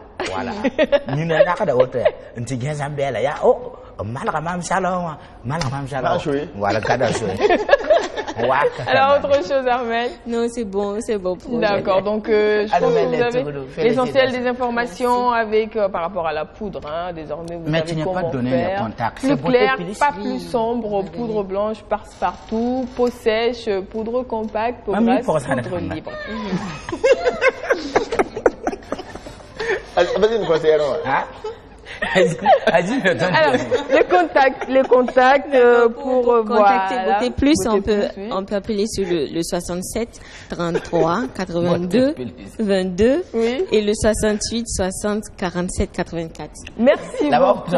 Alors, autre chose, Armelle? Non, c'est bon pour D'accord, donc je pense que vous avez l'essentiel des informations avec, par rapport à la poudre. Hein, désormais, vous savez comment faire. Plus clair, pas plus sombre, poudre blanche partout, peau sèche, poudre compacte, peau grasse, poudre libre. Vas-y, nous conseillerons. Alors, les contacts pour contacter Beauté Plus, on peut appeler sur le 67 33 82 22 et le 68 60 47 84. Merci beaucoup.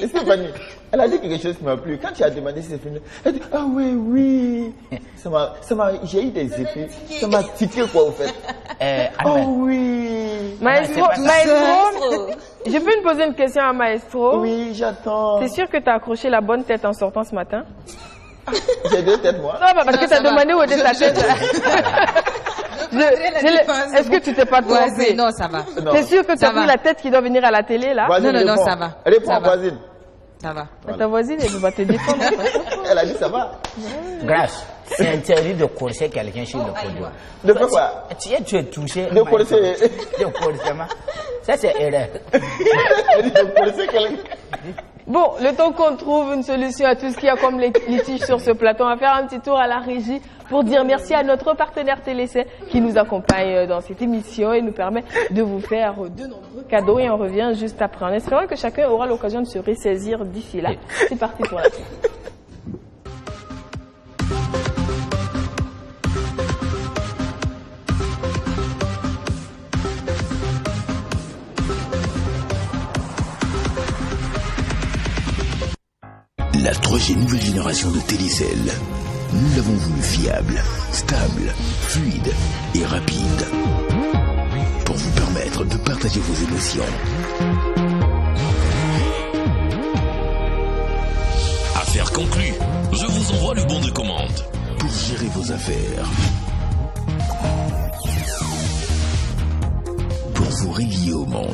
Stéphanie, elle a dit quelque chose qui m'a plu. Quand tu as demandé si c'est fini, elle a dit ah oui. J'ai eu des effets. Ça m'a tiqué quoi au fait. Oh oui. Maestro, je peux me poser une question à Maestro? Oui, j'attends. T'es sûr que tu as accroché la bonne tête en sortant ce matin? J'ai 2 têtes moi. Non, parce que tu as demandé où était ta tête. Est-ce que tu t'es pas trompé? Non, ça va. T'es sûr que tu as pris la tête qui doit venir à la télé là? Non, ça va. Réponds, voisine. Ça va. Voilà. Ta voisine, elle va te défendre. Elle a dit ça va. Grâce. C'est interdit de corser quelqu'un sur le podium. De quoi? Tu es touché. De corser. De corser. Ça, c'est erreur. De corser quelqu'un. Bon, le temps qu'on trouve une solution à tout ce qu'il y a comme litige sur ce plateau, on va faire un petit tour à la régie pour dire merci à notre partenaire Télécé qui nous accompagne dans cette émission et nous permet de vous faire de nombreux cadeaux. Et on revient juste après. En espérant que chacun aura l'occasion de se ressaisir d'ici là. C'est parti pour la suite. projet nouvelle génération de Télécel. Nous l'avons voulu fiable, stable, fluide et rapide. Pour vous permettre de partager vos émotions. Affaire conclue. Je vous envoie le bon de commande. Pour gérer vos affaires. Pour vous réveiller au monde.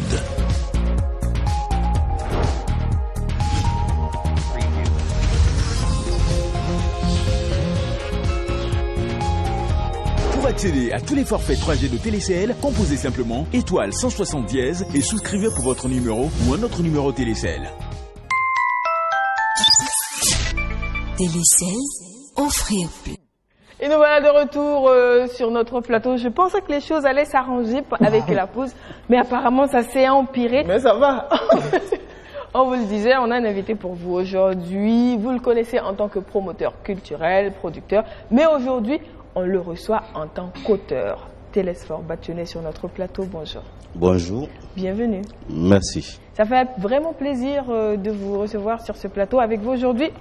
Pour accéder à tous les forfaits 3G de Télécel, composez simplement étoile 160 dièse et souscrivez pour votre numéro ou un autre numéro Télécel. Télécel, offrir plus. Et nous voilà de retour sur notre plateau. Je pensais que les choses allaient s'arranger avec la pause, mais apparemment ça s'est empiré. Mais ça va. On vous le disait, on a un invité pour vous aujourd'hui. Vous le connaissez en tant que promoteur culturel, producteur, mais aujourd'hui, on le reçoit en tant qu'auteur. Télésphore Bationnet sur notre plateau, bonjour. Bonjour. Bienvenue. Merci. Ça fait vraiment plaisir de vous recevoir sur ce plateau avec vous aujourd'hui.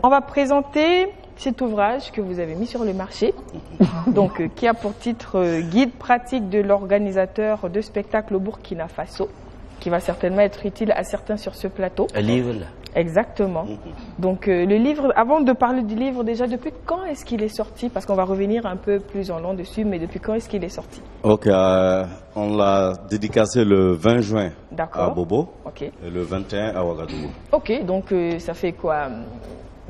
On va présenter cet ouvrage que vous avez mis sur le marché, donc qui a pour titre Guide pratique de l'organisateur de spectacles au Burkina Faso, qui va certainement être utile à certains sur ce plateau. Un livre là. Exactement. Donc le livre, avant de parler du livre, déjà depuis quand est-ce qu'il est sorti? Parce qu'on va revenir un peu plus en long dessus, mais depuis quand est-ce qu'il est sorti? Ok, on l'a dédicacé le 20 juin à Bobo et le 21 à Ouagadougou. Ok, donc ça fait quoi?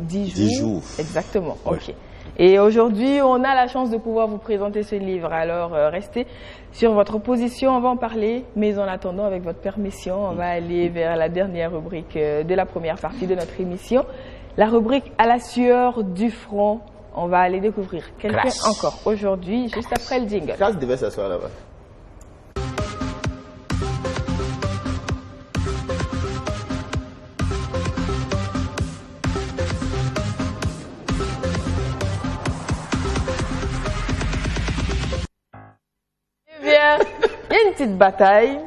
10 jours? 10 jours. Exactement, ouais. Ok. Et aujourd'hui, on a la chance de pouvoir vous présenter ce livre. Alors, restez sur votre position, on va en parler. Mais en attendant, avec votre permission, on va aller vers la dernière rubrique de la première partie de notre émission. La rubrique à la sueur du front. On va aller découvrir quelqu'un encore aujourd'hui, juste après le jingle. Classe devait s'asseoir là-bas. Il y a une petite bataille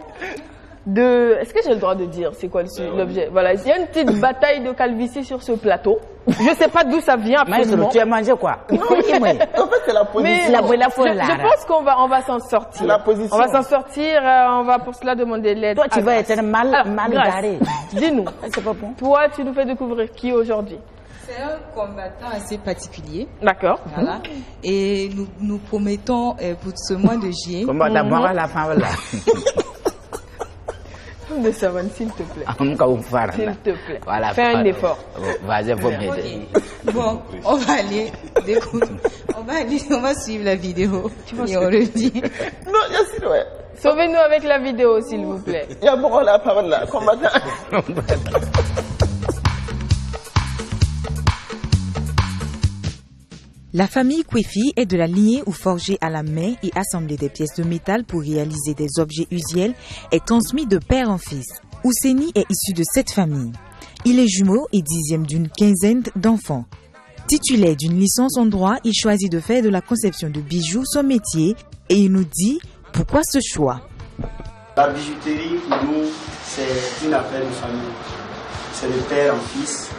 de... Est-ce que j'ai le droit de dire c'est quoi l'objet? Voilà, il y a une petite bataille de calvitie sur ce plateau. Je ne sais pas d'où ça vient absolument. Tu as mangé quoi? En fait, c'est la position. Mais je pense qu'on va s'en sortir. La position. On va s'en sortir, on va pour cela demander l'aide. Toi, tu vas être mal garé. Dis-nous, c'est pas bon. Toi, tu nous fais découvrir qui aujourd'hui? C'est un combattant assez particulier. D'accord. Voilà. Et nous promettons pour ce mois de juillet. Combattant à la fin, là. De savane, s'il te plaît. S'il te plaît. Voilà, fais un effort. Vas-y, faut m'aider. Bon, on va aller découvrir. On va suivre la vidéo. Et on revient. Non, Yassine, ouais. Sauvez-nous avec la vidéo, s'il vous plaît. Il y a beaucoup la parole là, combattant. La famille Kwefi est de la lignée où forger à la main et assembler des pièces de métal pour réaliser des objets usuels est transmis de père en fils. Ouseni est issu de cette famille. Il est jumeau et 10e d'une quinzaine d'enfants. Titulaire d'une licence en droit, il choisit de faire de la conception de bijoux son métier et il nous dit pourquoi ce choix. La bijouterie pour nous c'est une affaire de famille. C'est de père en fils.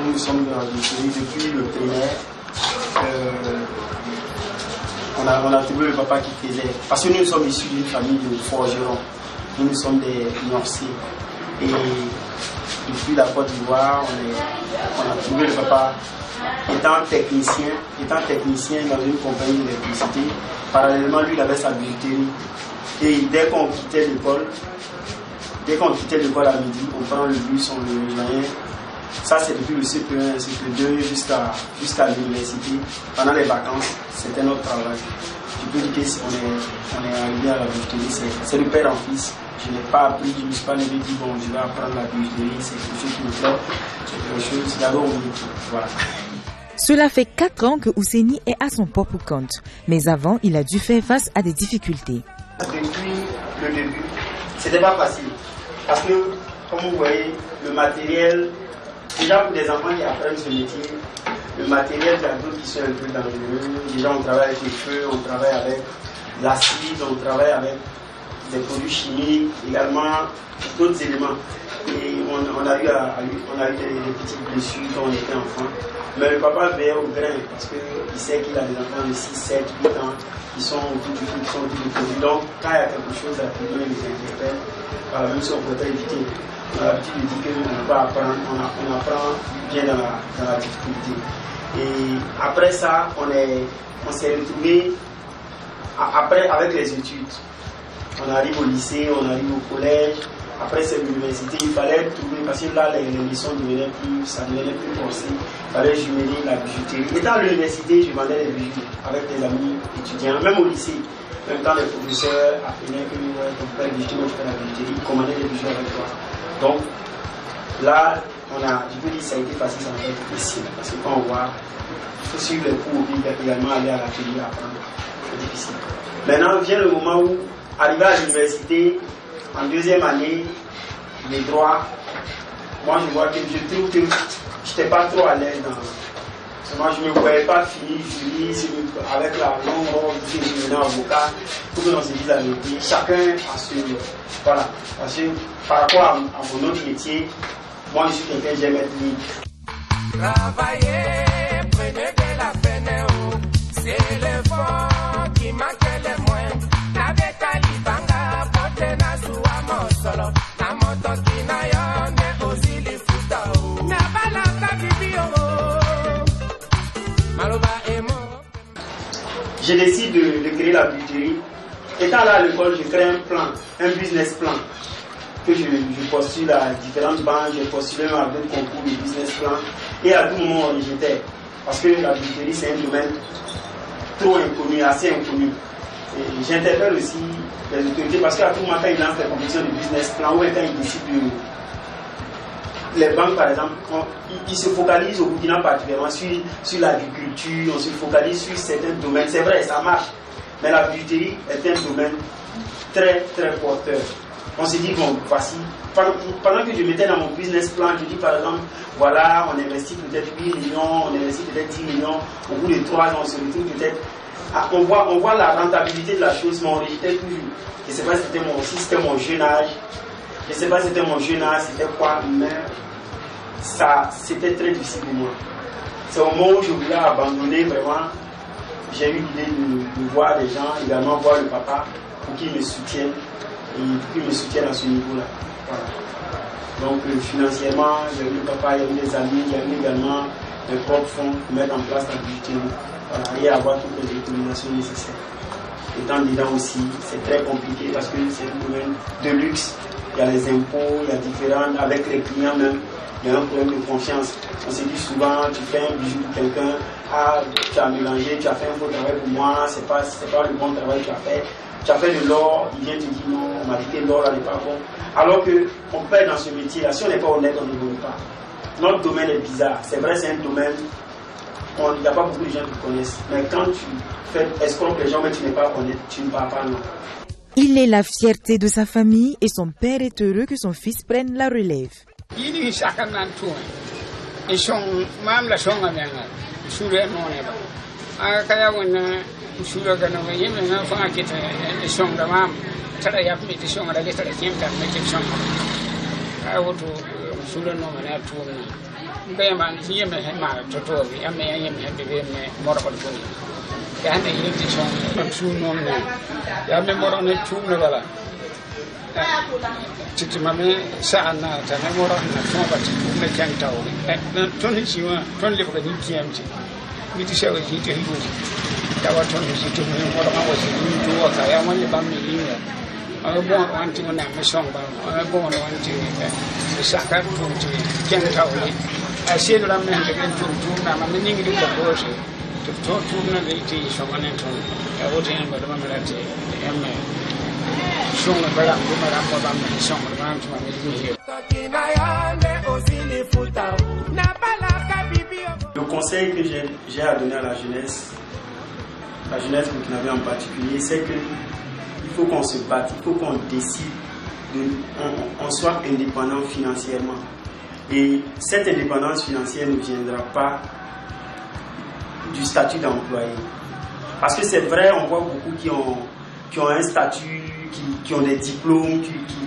Nous sommes dans la bijouterie depuis le primaire. On a trouvé le papa qui faisait. Parce que nous sommes issus d'une famille de forgerons. Nous sommes des Norciers. Et depuis la Côte d'Ivoire, on a trouvé le papa étant technicien dans une compagnie d'électricité. Parallèlement, lui, il avait sa bijouterie. Et dès qu'on quittait l'école à midi, on prend le bus, on le rejoignait. Ça, c'est depuis le CP1, CP2 jusqu'à l'université. Pendant les vacances, c'était notre travail. Je peux dire qu'on est arrivé à la bijouterie, c'est le père en fils. Je n'ai pas appris, je ne me suis pas levé et dit bon, je vais apprendre la bijouterie, c'est quelque chose qui me plaît, c'est quelque chose, d'abord on dit, voilà. Cela fait 4 ans que Ouseni est à son propre compte, mais avant, il a dû faire face à des difficultés. Depuis le début, c'était pas facile. Parce que, comme vous voyez, le matériel, déjà pour des enfants qui apprennent ce métier, le matériel, il y a d'autres qui sont un peu dangereux. Déjà, on travaille avec les feux, on travaille avec l'acide, on travaille avec des produits chimiques, également d'autres éléments. Et on a eu des petites blessures quand on était enfant. Mais le papa veille au grain parce qu'il sait qu'il a des enfants de 6, 7, 8 ans qui sont autour du foot, qui sont autour du produit. Donc quand il y a quelque chose à faire, il les interpelle. Voilà, même si on pourrait éviter. On a l'habitude de dire qu'on peut apprendre, on apprend bien dans la difficulté. Et après ça, on s'est retrouvés après avec les études. On arrive au lycée, on arrive au collège. Après c'est l'université, il fallait trouver, parce que là les leçons devenaient plus forcées, il fallait jumeler la bijouterie. Étant à l'université, je vendais des bijoux avec des amis étudiants, même au lycée. Même quand les professeurs apprenaient que ton père bijoutier, moi je fais la bijouterie, ils commandaient des bijoux avec toi. Donc là, je peux dire que ça a été facile, ça a été difficile. Parce que quand on voit, il faut suivre les cours, puis également aller à l'atelier apprendre. C'est difficile. Maintenant vient le moment où, arrivé à l'université, en deuxième année, les droits, moi je vois que je trouve que je n'étais pas trop à l'aise dans. Moi je ne me voyais pas finir juriste avec la longue robe de devenir avocat. Pour que l'on se dise la vérité, chacun a ce. Voilà. Parce que par rapport à mon autre métier, moi je suis quelqu'un qui aime être libre. Travailler, prenez de la peine, c'est l'effort qui manque le moins. Je décide de créer la bijouterie. Étant là à l'école, je crée un business plan que je postule à différentes banques, j'ai postulé à d'autres concours de business plan et à tout moment on rejetait. Parce que la bijouterie c'est un domaine trop inconnu, assez inconnu. J'interpelle aussi les autorités parce qu'à tout moment quand ils lancent des compétitions de business plan ou quand ils décident de... Les banques par exemple, ils se focalisent au Burkina particulièrement sur l'agriculture, on se focalise sur certains domaines. C'est vrai, ça marche, mais la bijouterie est un domaine très très porteur. On s'est dit, bon, voici, pendant que je mettais dans mon business plan, je dis par exemple, voilà, on investit peut-être 8 millions, on investit peut-être 10 millions, au bout de 3 ans, on se retrouve peut-être... On voit la rentabilité de la chose, mais on rejetait toujours. Je ne sais pas si c'était mon jeune âge, je ne sais pas si c'était mon jeune âge, c'était quoi, mais ça, c'était très difficile pour moi. C'est au moment où je voulais abandonner, vraiment, j'ai eu l'idée de voir des gens, également voir le papa, pour qu'il me soutienne, et pour qu'il me soutienne à ce niveau-là. Voilà. Donc financièrement, j'ai eu le papa, il y a eu des amis, il y a eu également mes propres fonds pour mettre en place la bijouterie. Voilà, et avoir toutes les autorisations nécessaires. Étant dedans aussi, c'est très compliqué parce que c'est un domaine de luxe. Il y a les impôts, il y a différents, avec les clients même, il y a un problème de confiance. On se dit souvent, tu fais un bijou pour quelqu'un, tu as mélangé, tu as fait un faux travail pour moi, c'est pas le bon travail que tu as fait. Tu as fait de l'or, il vient te dire non, on m'a dit que l'or là n'est pas bon. Alors qu'on perd dans ce métier-là, si on n'est pas honnête, on ne vaut pas. Notre domaine est bizarre. C'est vrai, c'est un domaine. Il n'y a pas beaucoup de gens qui connaissent. Mais quand tu fais escroquer les gens, mais tu n'es pas honnête, tu ne parles pas non. Il est la fierté de sa famille et son père est heureux que son fils prenne la relève. Beman yeme ma totori ame yeme bebe me moro ko foni ya ne yiti son su non ne ya me moro ne tu ne bala titi mame sa na ta ne moro na to ba ti ne kan taw ton ni ci wa ton le ko ni TMT mi ti shawo ji te hibo ta wa ton ni ci to ne moro ma wa ci ni to wa ka ya wani ba mi ni ya bon wanti na me song ba bon wanti sa ka to ti kan taw ni assied la men de gen tout na ma ni ngi ko ko se tout na de ti so manen ton e wote en ba do ma la te emme so na ba ko ma ra ko ba me so ma to ma ni Le conseil que j'ai à donner à la jeunesse burkinabé en particulier, c'est que il faut qu'on se batte, il faut qu'on décide, on soit indépendant financièrement. Et cette indépendance financière ne viendra pas du statut d'employé. Parce que c'est vrai, on voit beaucoup qui ont un statut, qui ont des diplômes,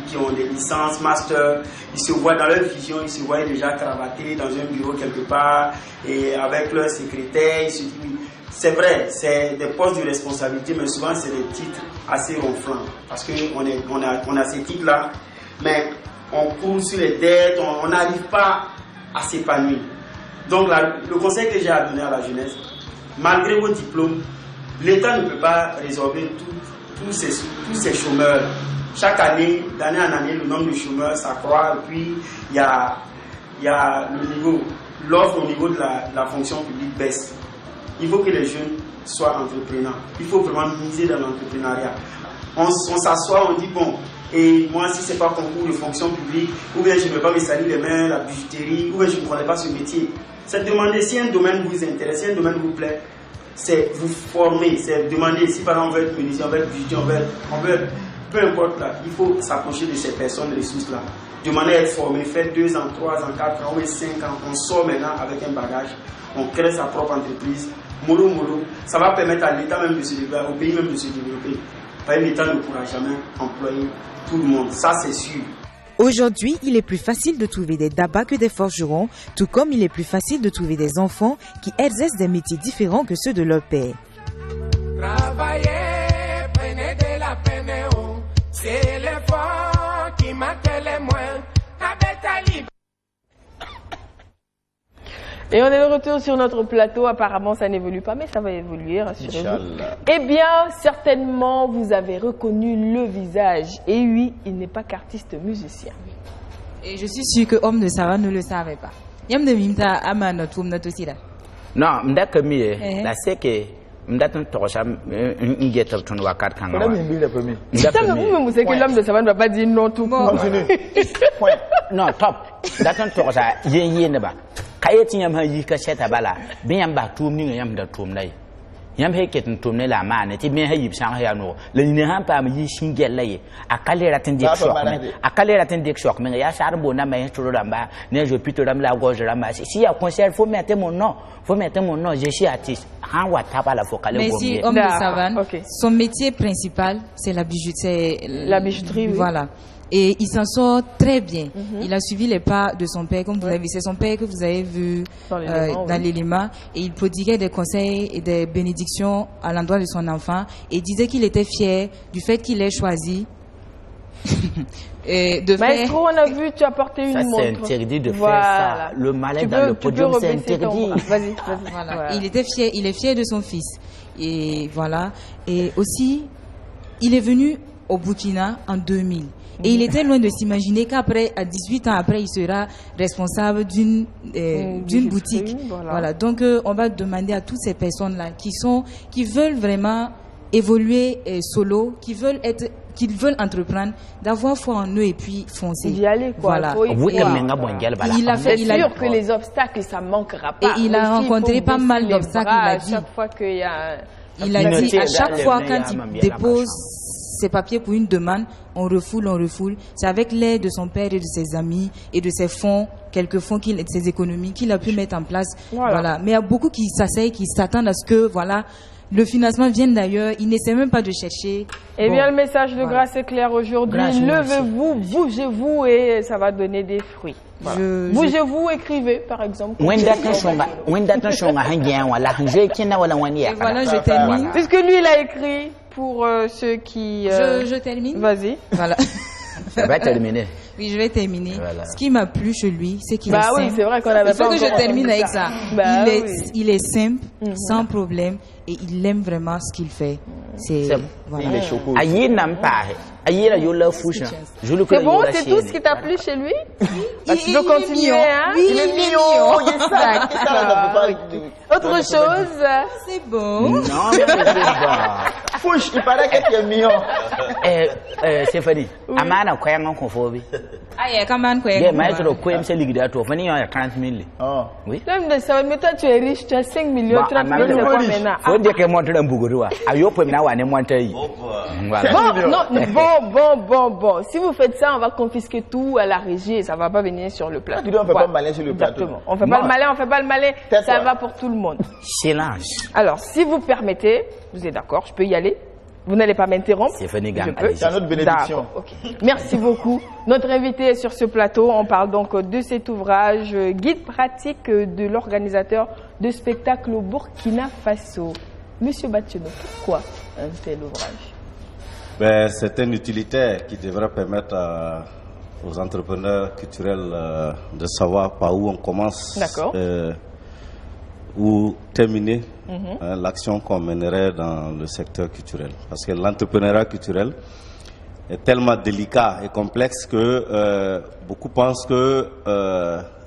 qui ont des licences, master. Ils se voient dans leur vision, ils se voient déjà cravatés dans un bureau quelque part et avec leur secrétaire. Ils se disent, oui, c'est vrai, c'est des postes de responsabilité, mais souvent c'est des titres assez ronflants parce qu'on a ces titres-là, mais on court sur les dettes, on n'arrive pas à s'épanouir. Donc le conseil que j'ai à donner à la jeunesse, malgré vos diplômes, l'État ne peut pas résorber tous ces chômeurs. Chaque année, d'année en année, le nombre de chômeurs s'accroît et puis il y a le niveau, l'offre au niveau de la fonction publique baisse. Il faut que les jeunes soient entrepreneurs. Il faut vraiment miser dans l'entrepreneuriat. On s'assoit, on dit bon, et moi si c'est pas concours de fonction publique, ou bien je ne vais pas me salir les mains, la bijouterie, ou bien je ne connais pas ce métier. C'est demander si un domaine vous intéresse, si un domaine vous plaît, c'est vous former, c'est demander si par exemple on veut être menuisier, on veut être bijoutier, on veut peu importe là, il faut s'approcher de ces personnes ressources là. Demander à être formé, faire 2 ans, 3 ans, 4 ans, ou 5 ans, on sort maintenant avec un bagage, on crée sa propre entreprise, mollo, ça va permettre à l'État même de se développer, au pays même de se développer. Parce que l'État ne pourra jamais employer tout le monde, ça c'est sûr. Aujourd'hui, il est plus facile de trouver des dabas que des forgerons, tout comme il est plus facile de trouver des enfants qui exercent des métiers différents que ceux de leur père. Travaillez, prenez de la peine, c'est l'effort qui marque les moins. Et on est de retour sur notre plateau. Apparemment, ça n'évolue pas, mais ça va évoluer, rassurez-vous. Eh bien, certainement, vous avez reconnu le visage. Et oui, il n'est pas qu'artiste musicien. Et je suis sûre que Homme de Sarah ne le savait pas. Yam de Mimta Ama notre homme aussi là. Non, m'daka mié. La c'est que m'data torcha n'ingieta ton wakar kanga. C'est que l'homme de Sarah ne va pas dire non tout court. Non, top. M'data torcha yé neba. Kayeti yam ha yi ka cheta bala bin yam ba tum ni yam da tum nay yam he ketin tum ne la ma ne ti bin ha yib sang ha no le ni han pa mi shingel lay akale ratin dik shok men akale ratin dik shok men ya sar bona ma turo ramba ne je pito ram la gorge ramba si ya concert faut mettre mon nom je suis artiste han wa tapa la focale mais si Homme de Savane, son métier principal c'est la bijouterie, oui. Voilà. Et il s'en sort très bien. Il a suivi les pas de son père, comme vous avez vu. C'est son père que vous avez vu dans l'élément. Et il prodiguait des conseils et des bénédictions à l'endroit de son enfant. Et il disait qu'il était fier du fait qu'il ait choisi de Maestro, on a vu, tu as porté une montre. C'est interdit de faire ça. Le malais dans le podium, c'est interdit. Vas-y. Voilà. Il est fier de son fils. Et voilà. Et aussi, il est venu au Burkina en 2000. Et il était loin de s'imaginer qu'après, à 18 ans après, il sera responsable d'une boutique. Voilà. Donc, on va demander à toutes ces personnes-là qui veulent vraiment évoluer solo, qui veulent entreprendre, d'avoir foi en eux et puis foncer. D'y aller, quoi. Voilà. C'est sûr que les obstacles, ça manquera pas. Et il a rencontré pas mal d'obstacles. À chaque fois qu'il y a... Il a dit, à chaque fois quand il dépose ses papiers pour une demande, on refoule. C'est avec l'aide de son père et de ses amis et de ses fonds, quelques fonds, ses économies qu'il a pu mettre en place. Voilà. Mais il y a beaucoup qui s'asseyent, qui s'attendent à ce que, le financement vienne d'ailleurs. Ils n'essaient même pas de chercher. Eh bien, le message de grâce est clair aujourd'hui. Levez-vous, bougez-vous et ça va donner des fruits. Voilà. Bougez-vous, écrivez, par exemple. Et voilà, je termine. Puisque lui, il a écrit pour ceux qui... Je termine. Vas-y. Voilà. Ça va terminer. Oui, je vais terminer. Voilà. Ce qui m'a plu chez lui, c'est qu'il est simple. Oui, c'est vrai qu'on avait pas. Il faut que je termine avec ça. Il est simple, sans problème, et il aime vraiment ce qu'il fait. C'est bon, c'est tout ce qui t'a plu chez lui? Tu veux continuer, hein? Oui, il est mignon. Autre chose? C'est bon. Non, mais c'est bon. Fouche, il paraît que tu es mignon. Stéphanie, amana kwa yango konfobi. Aïe, comment quoi? Yeah, maestro quoi me c'est liquide à toi. Venez à 40 000. Oh. Oui. Mais toi tu es riche, tu as 5 millions, 30 millions de quoi maintenant? Faut dire que moi tu es mbuguru. Ayo pour mina wane monte yi. Bon. Si vous faites ça, on va confisquer tout à la régie et ça va pas venir sur le plateau. On fait pas le malin sur le plateau. On fait pas le malin, ça va pour tout le monde. Silence. Alors, si vous permettez, vous êtes d'accord, je peux y aller? Vous n'allez pas m'interrompre? C'est notre bénédiction. Okay. Merci beaucoup. Notre invité est sur ce plateau. On parle donc de cet ouvrage, guide pratique de l'organisateur de spectacle au Burkina Faso. Monsieur Batcheno, pourquoi un tel ouvrage? C'est un utilitaire qui devrait permettre aux entrepreneurs culturels de savoir par où on commence ou terminer l'action qu'on mènerait dans le secteur culturel. Parce que l'entrepreneuriat culturel est tellement délicat et complexe que beaucoup pensent que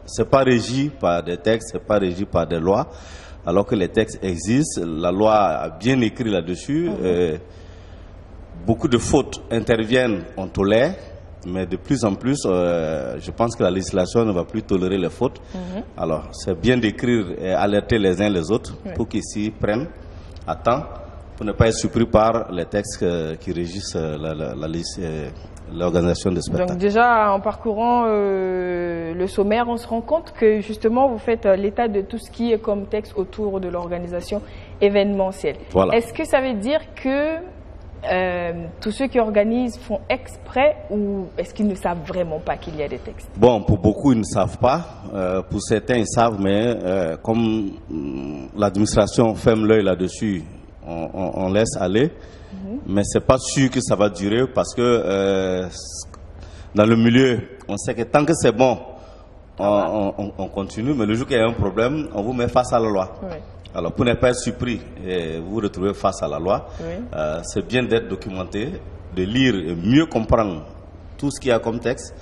ce n'est pas régi par des textes, ce n'est pas régi par des lois, alors que les textes existent, la loi a bien écrit là-dessus. Beaucoup de fautes interviennent, on tolère. Mais de plus en plus, je pense que la législation ne va plus tolérer les fautes. Alors, c'est bien d'écrire et alerter les uns les autres pour qu'ils s'y prennent à temps, pour ne pas être surpris par les textes qui régissent l'organisation des spectacles. Donc déjà, en parcourant le sommaire, on se rend compte que justement, vous faites l'état de tout ce qui est comme texte autour de l'organisation événementielle. Voilà. Est-ce que ça veut dire que tous ceux qui organisent font exprès ou est-ce qu'ils ne savent vraiment pas qu'il y a des textes? Bon, pour beaucoup, ils ne savent pas. Pour certains, ils savent, mais comme l'administration ferme l'œil là-dessus, on laisse aller. Mais ce n'est pas sûr que ça va durer parce que dans le milieu, on sait que tant que c'est bon, on continue. Mais le jour qu'il y a un problème, on vous met face à la loi. Alors, pour ne pas être surpris et vous retrouver face à la loi, c'est bien d'être documenté, de lire et mieux comprendre tout ce qu'il y a comme texte.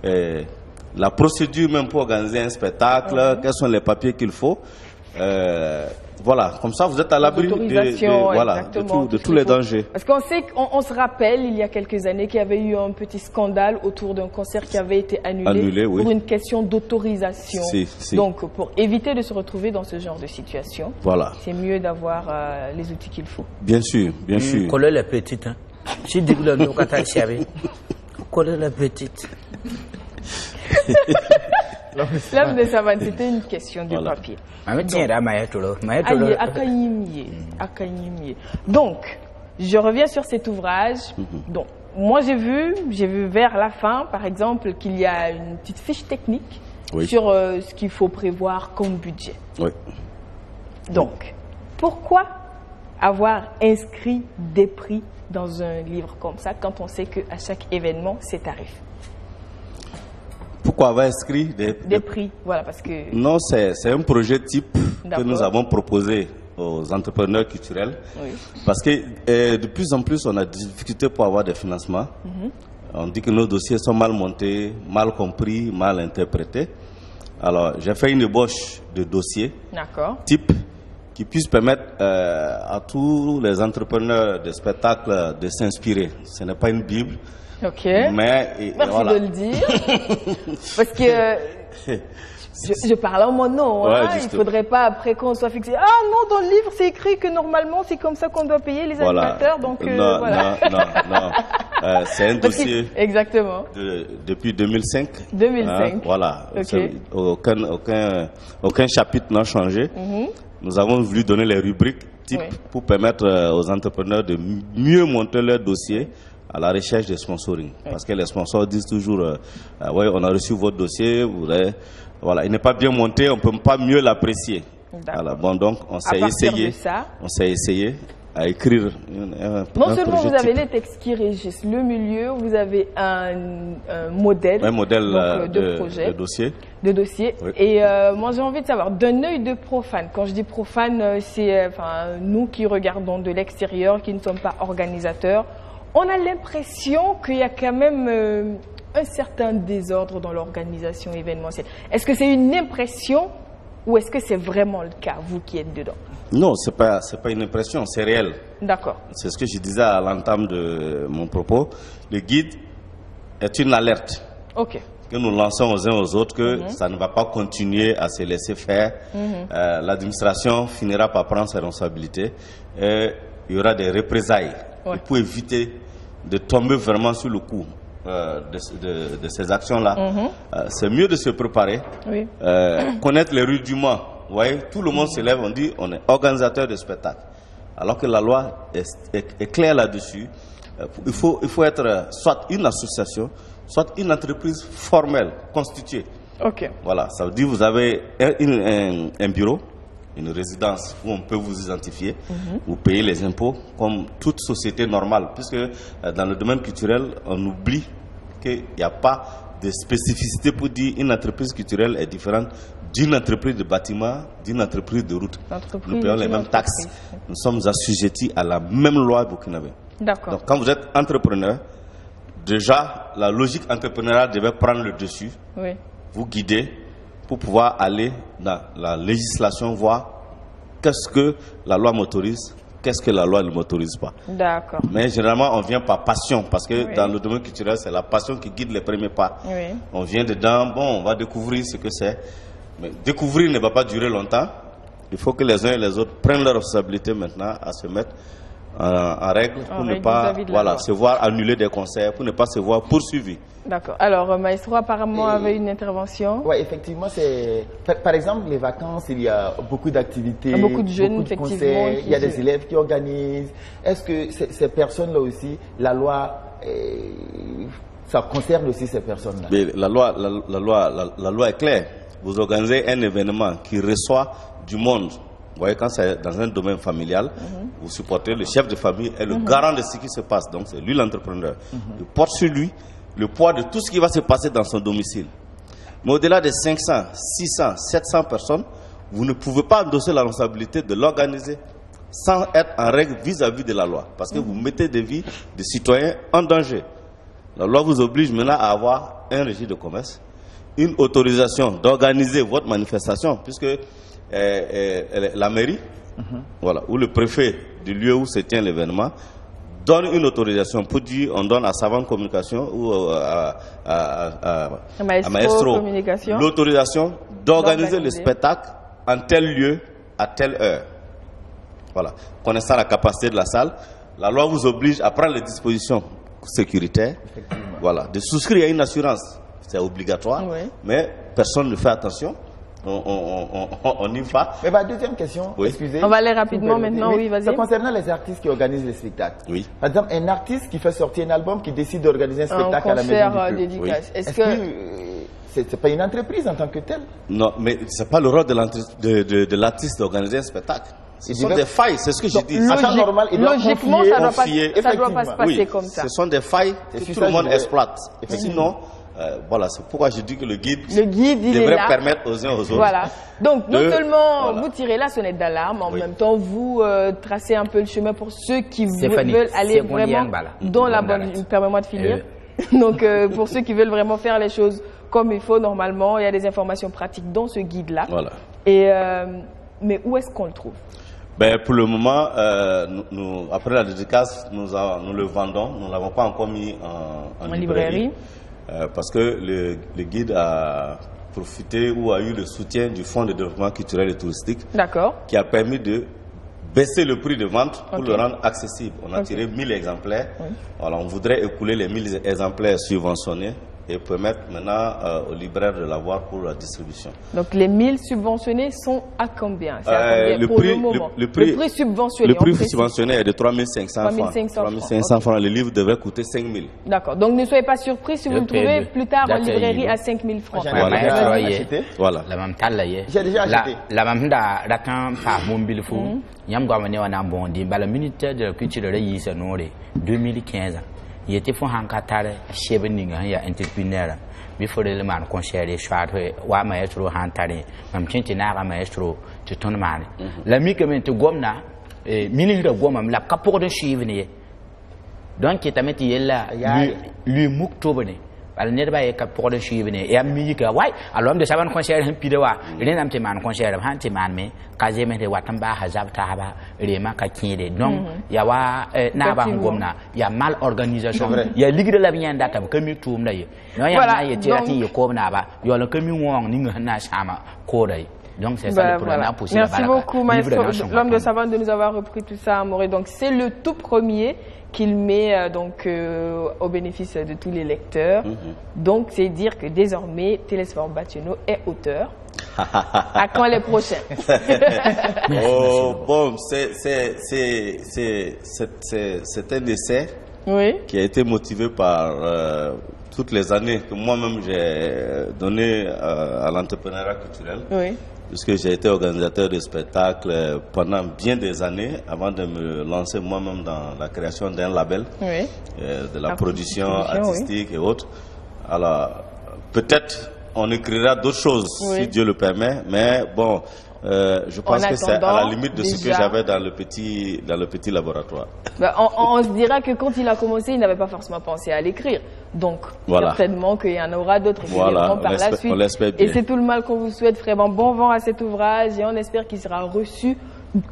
La procédure même pour organiser un spectacle, quels sont les papiers qu'il faut. Voilà, comme ça vous êtes à l'abri de tous les dangers. Parce qu'on sait qu'on se rappelle il y a quelques années qu'il y avait eu un petit scandale autour d'un concert qui avait été annulé pour une question d'autorisation. Donc pour éviter de se retrouver dans ce genre de situation, c'est mieux d'avoir les outils qu'il faut. Bien sûr, bien sûr. Coller les petites. Si tu dis coller les petites. L'âme de Savane, c'était une question du papier. Donc, je reviens sur cet ouvrage. Donc, moi, j'ai vu vers la fin, par exemple, qu'il y a une petite fiche technique sur ce qu'il faut prévoir comme budget. Donc, pourquoi avoir inscrit des prix dans un livre comme ça quand on sait qu'à chaque événement, c'est tarif? Pourquoi avoir inscrit des prix? Voilà, parce que... Non, c'est un projet type que nous avons proposé aux entrepreneurs culturels. Parce que de plus en plus, on a des difficultés pour avoir des financements. On dit que nos dossiers sont mal montés, mal compris, mal interprétés. Alors, j'ai fait une ébauche de dossiers type qui puisse permettre à tous les entrepreneurs de spectacles de s'inspirer. Ce n'est pas une Bible. Mais, merci de le dire. Parce que je parle en mon nom. Il ne faudrait pas après qu'on soit fixé. Ah non, dans le livre, c'est écrit que normalement, c'est comme ça qu'on doit payer les animateurs. Donc, non. C'est un dossier. Exactement. Depuis 2005. 2005. Voilà. Aucun chapitre n'a changé. Nous avons voulu donner les rubriques type pour permettre aux entrepreneurs de mieux monter leur dossier à la recherche des sponsoring. Parce que les sponsors disent toujours, on a reçu votre dossier, voilà, il n'est pas bien monté, on ne peut pas mieux l'apprécier. Voilà, bon, donc on s'est essayé à écrire non seulement vous avez les textes qui régissent le milieu, vous avez un modèle, de projet, de dossier. Et moi j'ai envie de savoir, d'un œil de profane, quand je dis profane, c'est nous qui regardons de l'extérieur, qui ne sommes pas organisateurs, on a l'impression qu'il y a quand même un certain désordre dans l'organisation événementielle. Est-ce que c'est une impression ou est-ce que c'est vraiment le cas, vous qui êtes dedans? Non, c'est pas une impression, c'est réel. D'accord. C'est ce que je disais à l'entame de mon propos. Le guide est une alerte que nous lançons aux uns aux autres que ça ne va pas continuer à se laisser faire. L'administration finira par prendre ses responsabilités et il y aura des représailles. Et pour éviter de tomber vraiment sur le coup de ces actions-là, c'est mieux de se préparer, connaître les rudiments. Vous voyez, tout le monde se lève, on dit on est organisateur de spectacle. alors que la loi est claire là-dessus. Il faut être soit une association, soit une entreprise formelle, constituée. Ok. Voilà, ça veut dire que vous avez un bureau, une résidence où on peut vous identifier, vous payez les impôts comme toute société normale, puisque dans le domaine culturel, on oublie qu'il n'y a pas de spécificité pour dire une entreprise culturelle est différente d'une entreprise de bâtiment, d'une entreprise de route. Nous payons les mêmes taxes, nous sommes assujettis à la même loi burkinabé. D'accord. Donc quand vous êtes entrepreneur, déjà la logique entrepreneuriale devait prendre le dessus, vous guider pour pouvoir aller dans la législation, voir qu'est-ce que la loi m'autorise, qu'est-ce que la loi ne m'autorise pas. D'accord. Mais généralement, on vient par passion, parce que dans le domaine culturel, c'est la passion qui guide les premiers pas. On vient dedans, bon, on va découvrir ce que c'est. Mais découvrir ne va pas durer longtemps. Il faut que les uns et les autres prennent leur responsabilité maintenant à se mettre en règle pour ne pas se voir annuler des concerts, pour ne pas se voir poursuivi. D'accord. Alors, Maestro apparemment avait une intervention. Oui, effectivement, c'est par exemple les vacances, il y a beaucoup d'activités, beaucoup de jeunes, beaucoup de concerts, il y a des élèves qui organisent. Est-ce que ces personnes-là aussi, la loi, ça concerne aussi ces personnes-là? La loi est claire. Vous organisez un événement qui reçoit du monde. Vous voyez, quand c'est dans un domaine familial, vous supportez le chef de famille et le garant de ce qui se passe. Donc, c'est lui l'entrepreneur. Il porte sur lui le poids de tout ce qui va se passer dans son domicile. Mais au-delà de 500, 600, 700 personnes, vous ne pouvez pas endosser la responsabilité de l'organiser sans être en règle vis-à-vis de la loi. Parce que vous mettez des vies de citoyens en danger. La loi vous oblige maintenant à avoir un registre de commerce, une autorisation d'organiser votre manifestation, puisque la mairie, voilà, ou le préfet du lieu où se tient l'événement, donne une autorisation pour dire, on donne à Savant Communication ou à Maestro l'autorisation d'organiser le spectacle en tel lieu, à telle heure. Voilà. Connaissant la capacité de la salle, la loi vous oblige à prendre les dispositions sécuritaires, voilà, de souscrire à une assurance. C'est obligatoire, mais personne ne fait attention. On n'y va. Mais ma deuxième question, excusez. On va aller rapidement maintenant, vas-y. Concernant les artistes qui organisent les spectacles. Oui. Par exemple, un artiste qui fait sortir un album, qui décide d'organiser un spectacle à la maison du peuple. Est-ce que c'est pas une entreprise en tant que telle? Non, mais c'est pas le rôle de l'artiste d'organiser un spectacle. Ce sont des failles, c'est ce que j'ai dit. Logiquement, ça ne doit pas se passer comme ça. Ce sont des failles que tout le monde exploite. Sinon, voilà, c'est pourquoi je dis que le guide devrait permettre aux uns aux autres. Voilà. Donc, non seulement vous tirez la sonnette d'alarme, en même temps, vous tracez un peu le chemin pour ceux qui veulent aller vraiment dans la bonne... Permets-moi de finir. Donc, pour ceux qui veulent vraiment faire les choses comme il faut, normalement, il y a des informations pratiques dans ce guide-là. Voilà. Mais où est-ce qu'on le trouve? Pour le moment, après la dédicace, nous le vendons. Nous ne l'avons pas encore mis en librairie. Parce que le guide a profité ou a eu le soutien du Fonds de développement culturel et touristique, qui a permis de baisser le prix de vente pour le rendre accessible. On a tiré 1000 exemplaires. Voilà, on voudrait écouler les 1000 exemplaires subventionnés et permettre maintenant aux libraires de l'avoir pour la distribution. Donc les 1000 subventionnés sont à combien? Le prix subventionné. Le prix subventionné est de 3500 francs. 3500 francs. Le livre devrait coûter 5000. D'accord. Donc ne soyez pas surpris si vous le trouvez plus tard en librairie à 5000 francs. Voilà. J'ai déjà acheté. La même da quand par mobile fou, yam gomane wana bondi, le ministère de la culture de l'Égypte 2015. Il était fort en Qatar, chez Beninga, il y a entrepreneur. Before le man concert les choix, wa maestro hantari, même tintina maestro, tu ton man. La mique to gomna, ministre de gomam, la capo de chivni. Donc, il t'a mis là, lui mouktoubene. Al nerba e capo de chivni, et à musique, ouais, à l'homme de savant concert, un pidoa, l'un de man concert, hantiman me, Kazeme de Watamba, Hazabtaba, Rema Kakinde. Donc, il y a Naba Gomna, il y a mal organisation, il y a ligue de la viande data, comme you tourne d'ailleurs. Non, il y a un tirati, you come naba, you are a coming one, Ninga Shama, Kodai. Donc, c'est ça le problème possible. Merci beaucoup, Maestro, l'homme de savant, de nous avoir repris tout ça, Amoré. Donc, c'est le tout premier qu'il met donc au bénéfice de tous les lecteurs. Donc, c'est dire que désormais, Télésphore Batiano est auteur. À quand les prochains? Bon, c'est un essai qui a été motivé par toutes les années que moi-même j'ai donné à l'entrepreneuriat culturel. Oui. Puisque j'ai été organisateur de spectacles pendant bien des années avant de me lancer moi-même dans la création d'un label, de la production artistique et autres. Alors, peut-être on écrira d'autres choses si Dieu le permet, mais bon, je pense que c'est à la limite de ce que j'avais dans le petit laboratoire. On se dira que quand il a commencé, il n'avait pas forcément pensé à l'écrire. Donc, certainement qu'il y en aura d'autres événements par la suite. Et c'est tout le mal qu'on vous souhaite. Vraiment bon vent à cet ouvrage et on espère qu'il sera reçu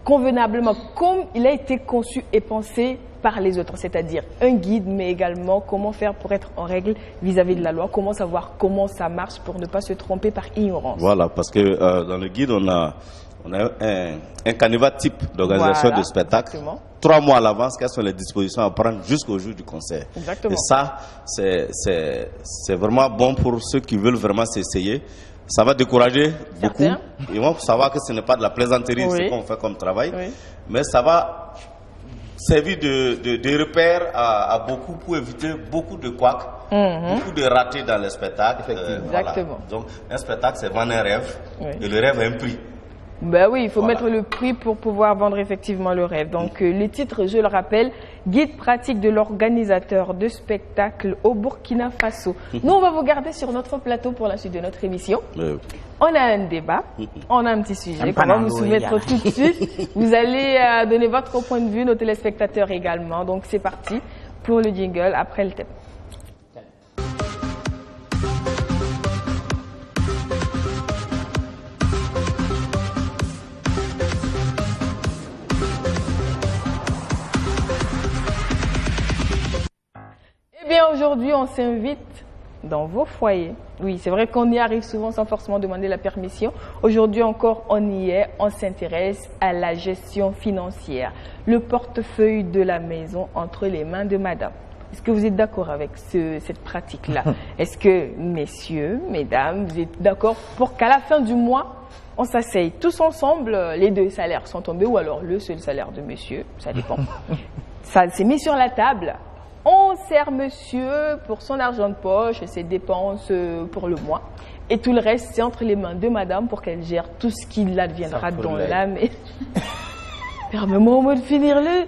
convenablement comme il a été conçu et pensé par les autres, c'est-à-dire un guide, mais également comment faire pour être en règle vis-à-vis de la loi, comment savoir comment ça marche pour ne pas se tromper par ignorance. Voilà, parce que dans le guide, on a un canevas type d'organisation de spectacle. 3 mois à l'avance, quelles sont les dispositions à prendre jusqu'au jour du concert. Exactement. Et ça, c'est vraiment bon pour ceux qui veulent vraiment s'essayer. Ça va décourager beaucoup. Ils vont savoir que ce n'est pas de la plaisanterie ce qu'on fait comme travail, mais ça va servir de repère à beaucoup pour éviter beaucoup de couacs, beaucoup de ratés dans les spectacles. Exactement. Voilà. Donc, un spectacle, c'est vendre un rêve, et le rêve a un prix. Ben oui, il faut mettre le prix pour pouvoir vendre effectivement le rêve. Donc, les titres, je le rappelle, guide pratique de l'organisateur de spectacle au Burkina Faso. Nous, on va vous garder sur notre plateau pour la suite de notre émission. On a un débat, on a un petit sujet qu'on va vous soumettre tout de suite. Vous allez donner votre point de vue, nos téléspectateurs également. Donc, c'est parti pour le jingle après le thème. Aujourd'hui, on s'invite dans vos foyers. Oui, c'est vrai qu'on y arrive souvent sans forcément demander la permission. Aujourd'hui encore, on y est. On s'intéresse à la gestion financière, le portefeuille de la maison entre les mains de madame. Est-ce que vous êtes d'accord avec cette pratique-là? Est-ce que, messieurs, mesdames, vous êtes d'accord pour qu'à la fin du mois, on s'asseye tous ensemble, les 2 salaires sont tombés, ou alors le seul salaire de monsieur, ça dépend. Ça s'est mis sur la table. On sert monsieur pour son argent de poche, ses dépenses pour le mois. Et tout le reste, c'est entre les mains de madame pour qu'elle gère tout ce qui adviendra dans l'âme. Permets-moi au moins de finir le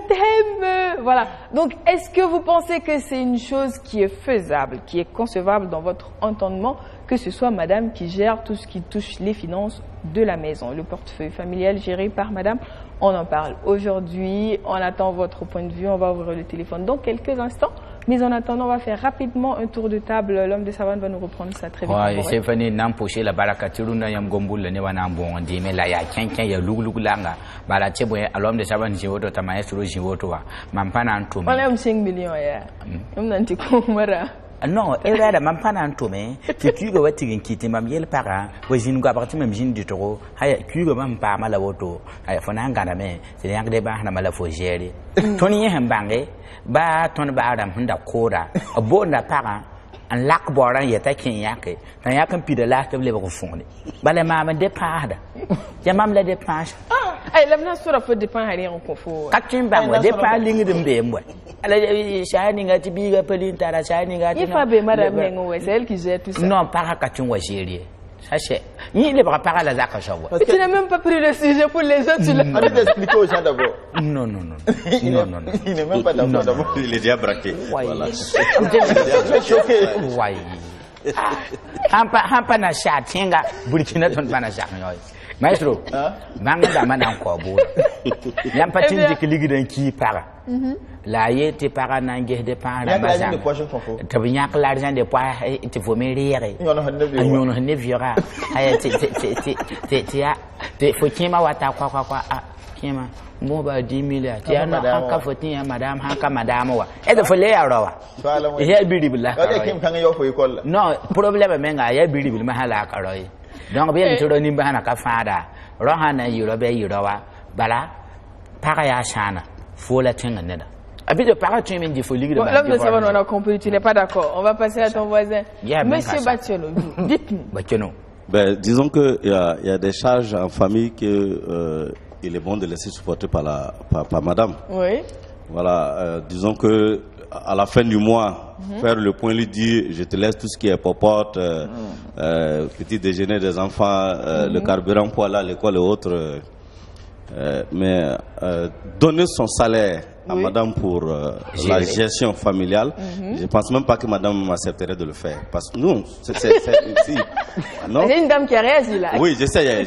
thème. Voilà. Donc, est-ce que vous pensez que c'est une chose qui est faisable, qui est concevable dans votre entendement, que ce soit madame qui gère tout ce qui touche les finances de la maison, le portefeuille familial géré par madame? On en parle aujourd'hui. On attend votre point de vue. On va ouvrir le téléphone dans quelques instants. Mais en attendant, on va faire rapidement un tour de table. L'homme de savane va nous reprendre ça très vite. Oui, c'est fini. N'empocher la barakatiru na yam gombul le newa na bon di me la ya kenken ya lugulug langa. Bala cheboye l'homme de savane jiwoto ta maestro jiwoto wa. Mampana antumi. On a 5 millions ya. On nanti kumara. Non, elle a même pas d'entomé. Tu go wati kiti mam yel para. Wajin go abarti même jin du toro. Haya tu go même pas mal woto. Haya fona ngana me. C'est rien que des ba na mala fo gérer. Tony hembange ba ton ba adam hunda koda. Abo na para. Un lac boran yeta kin yake. Tan yakan pi de la table ko fonde. Bale ma me dépada. Ya mam la dépense. Ay lamna sura fo dépense hari on ko fo. Katin ba mo dépense lingi de mbembo. Ala shani ngati biga pelintara shani ngati. Il faut be madame Nengo, c'est elle qui gère tout ça. Non, pas katin wa gérer. Sachez, il ne va pas à la zaka shawa. Tu n'as même pas pris le sujet pour les autres, tu l'as. On va expliquer aux gens d'abord. Non. Il n'est même pas d'accord d'abord. Il est déjà braqué. Voilà. Choqué. Ouais. Hampa na sha tinga Burkina ton bana sha nyoy. Maestro, manga da mana ko bo. Yampa tinji ki ligi dan ki para. La yete para nange de para na maza. Tabinyak l'argent de poids te faut me rire. Nyono ne viera. Aya te faut kima wata kwa kima. Moba 10 milliards. Tiens, hanka fotin ya madame, hanka madame wa. Et de folie à rowa. Il biri bila. Non, problème menga ya biri bil mahala karoi. Donc bien tu roni bahana ka fada. Rohana yuro be yurowa. Bala para ya shana. Fola tinga neda. Abi de para tu men di folie de. L'homme de savane on a compris, tu n'es pas d'accord. On va passer à ton voisin. Monsieur Batiano, dites-nous. Batiano. Ben, disons qu'il y a des charges en famille que il est bon de laisser supporter par madame. Oui. Voilà, disons que à la fin du mois, faire le point, lui dire je te laisse tout ce qui est popote, petit déjeuner des enfants, le carburant pour aller à l'école et autres. Mais donner son salaire à madame pour la gestion familiale, je pense même pas que madame m'accepterait de le faire. Parce que non, c'est une dame qui a réagi là. Oui, je sais,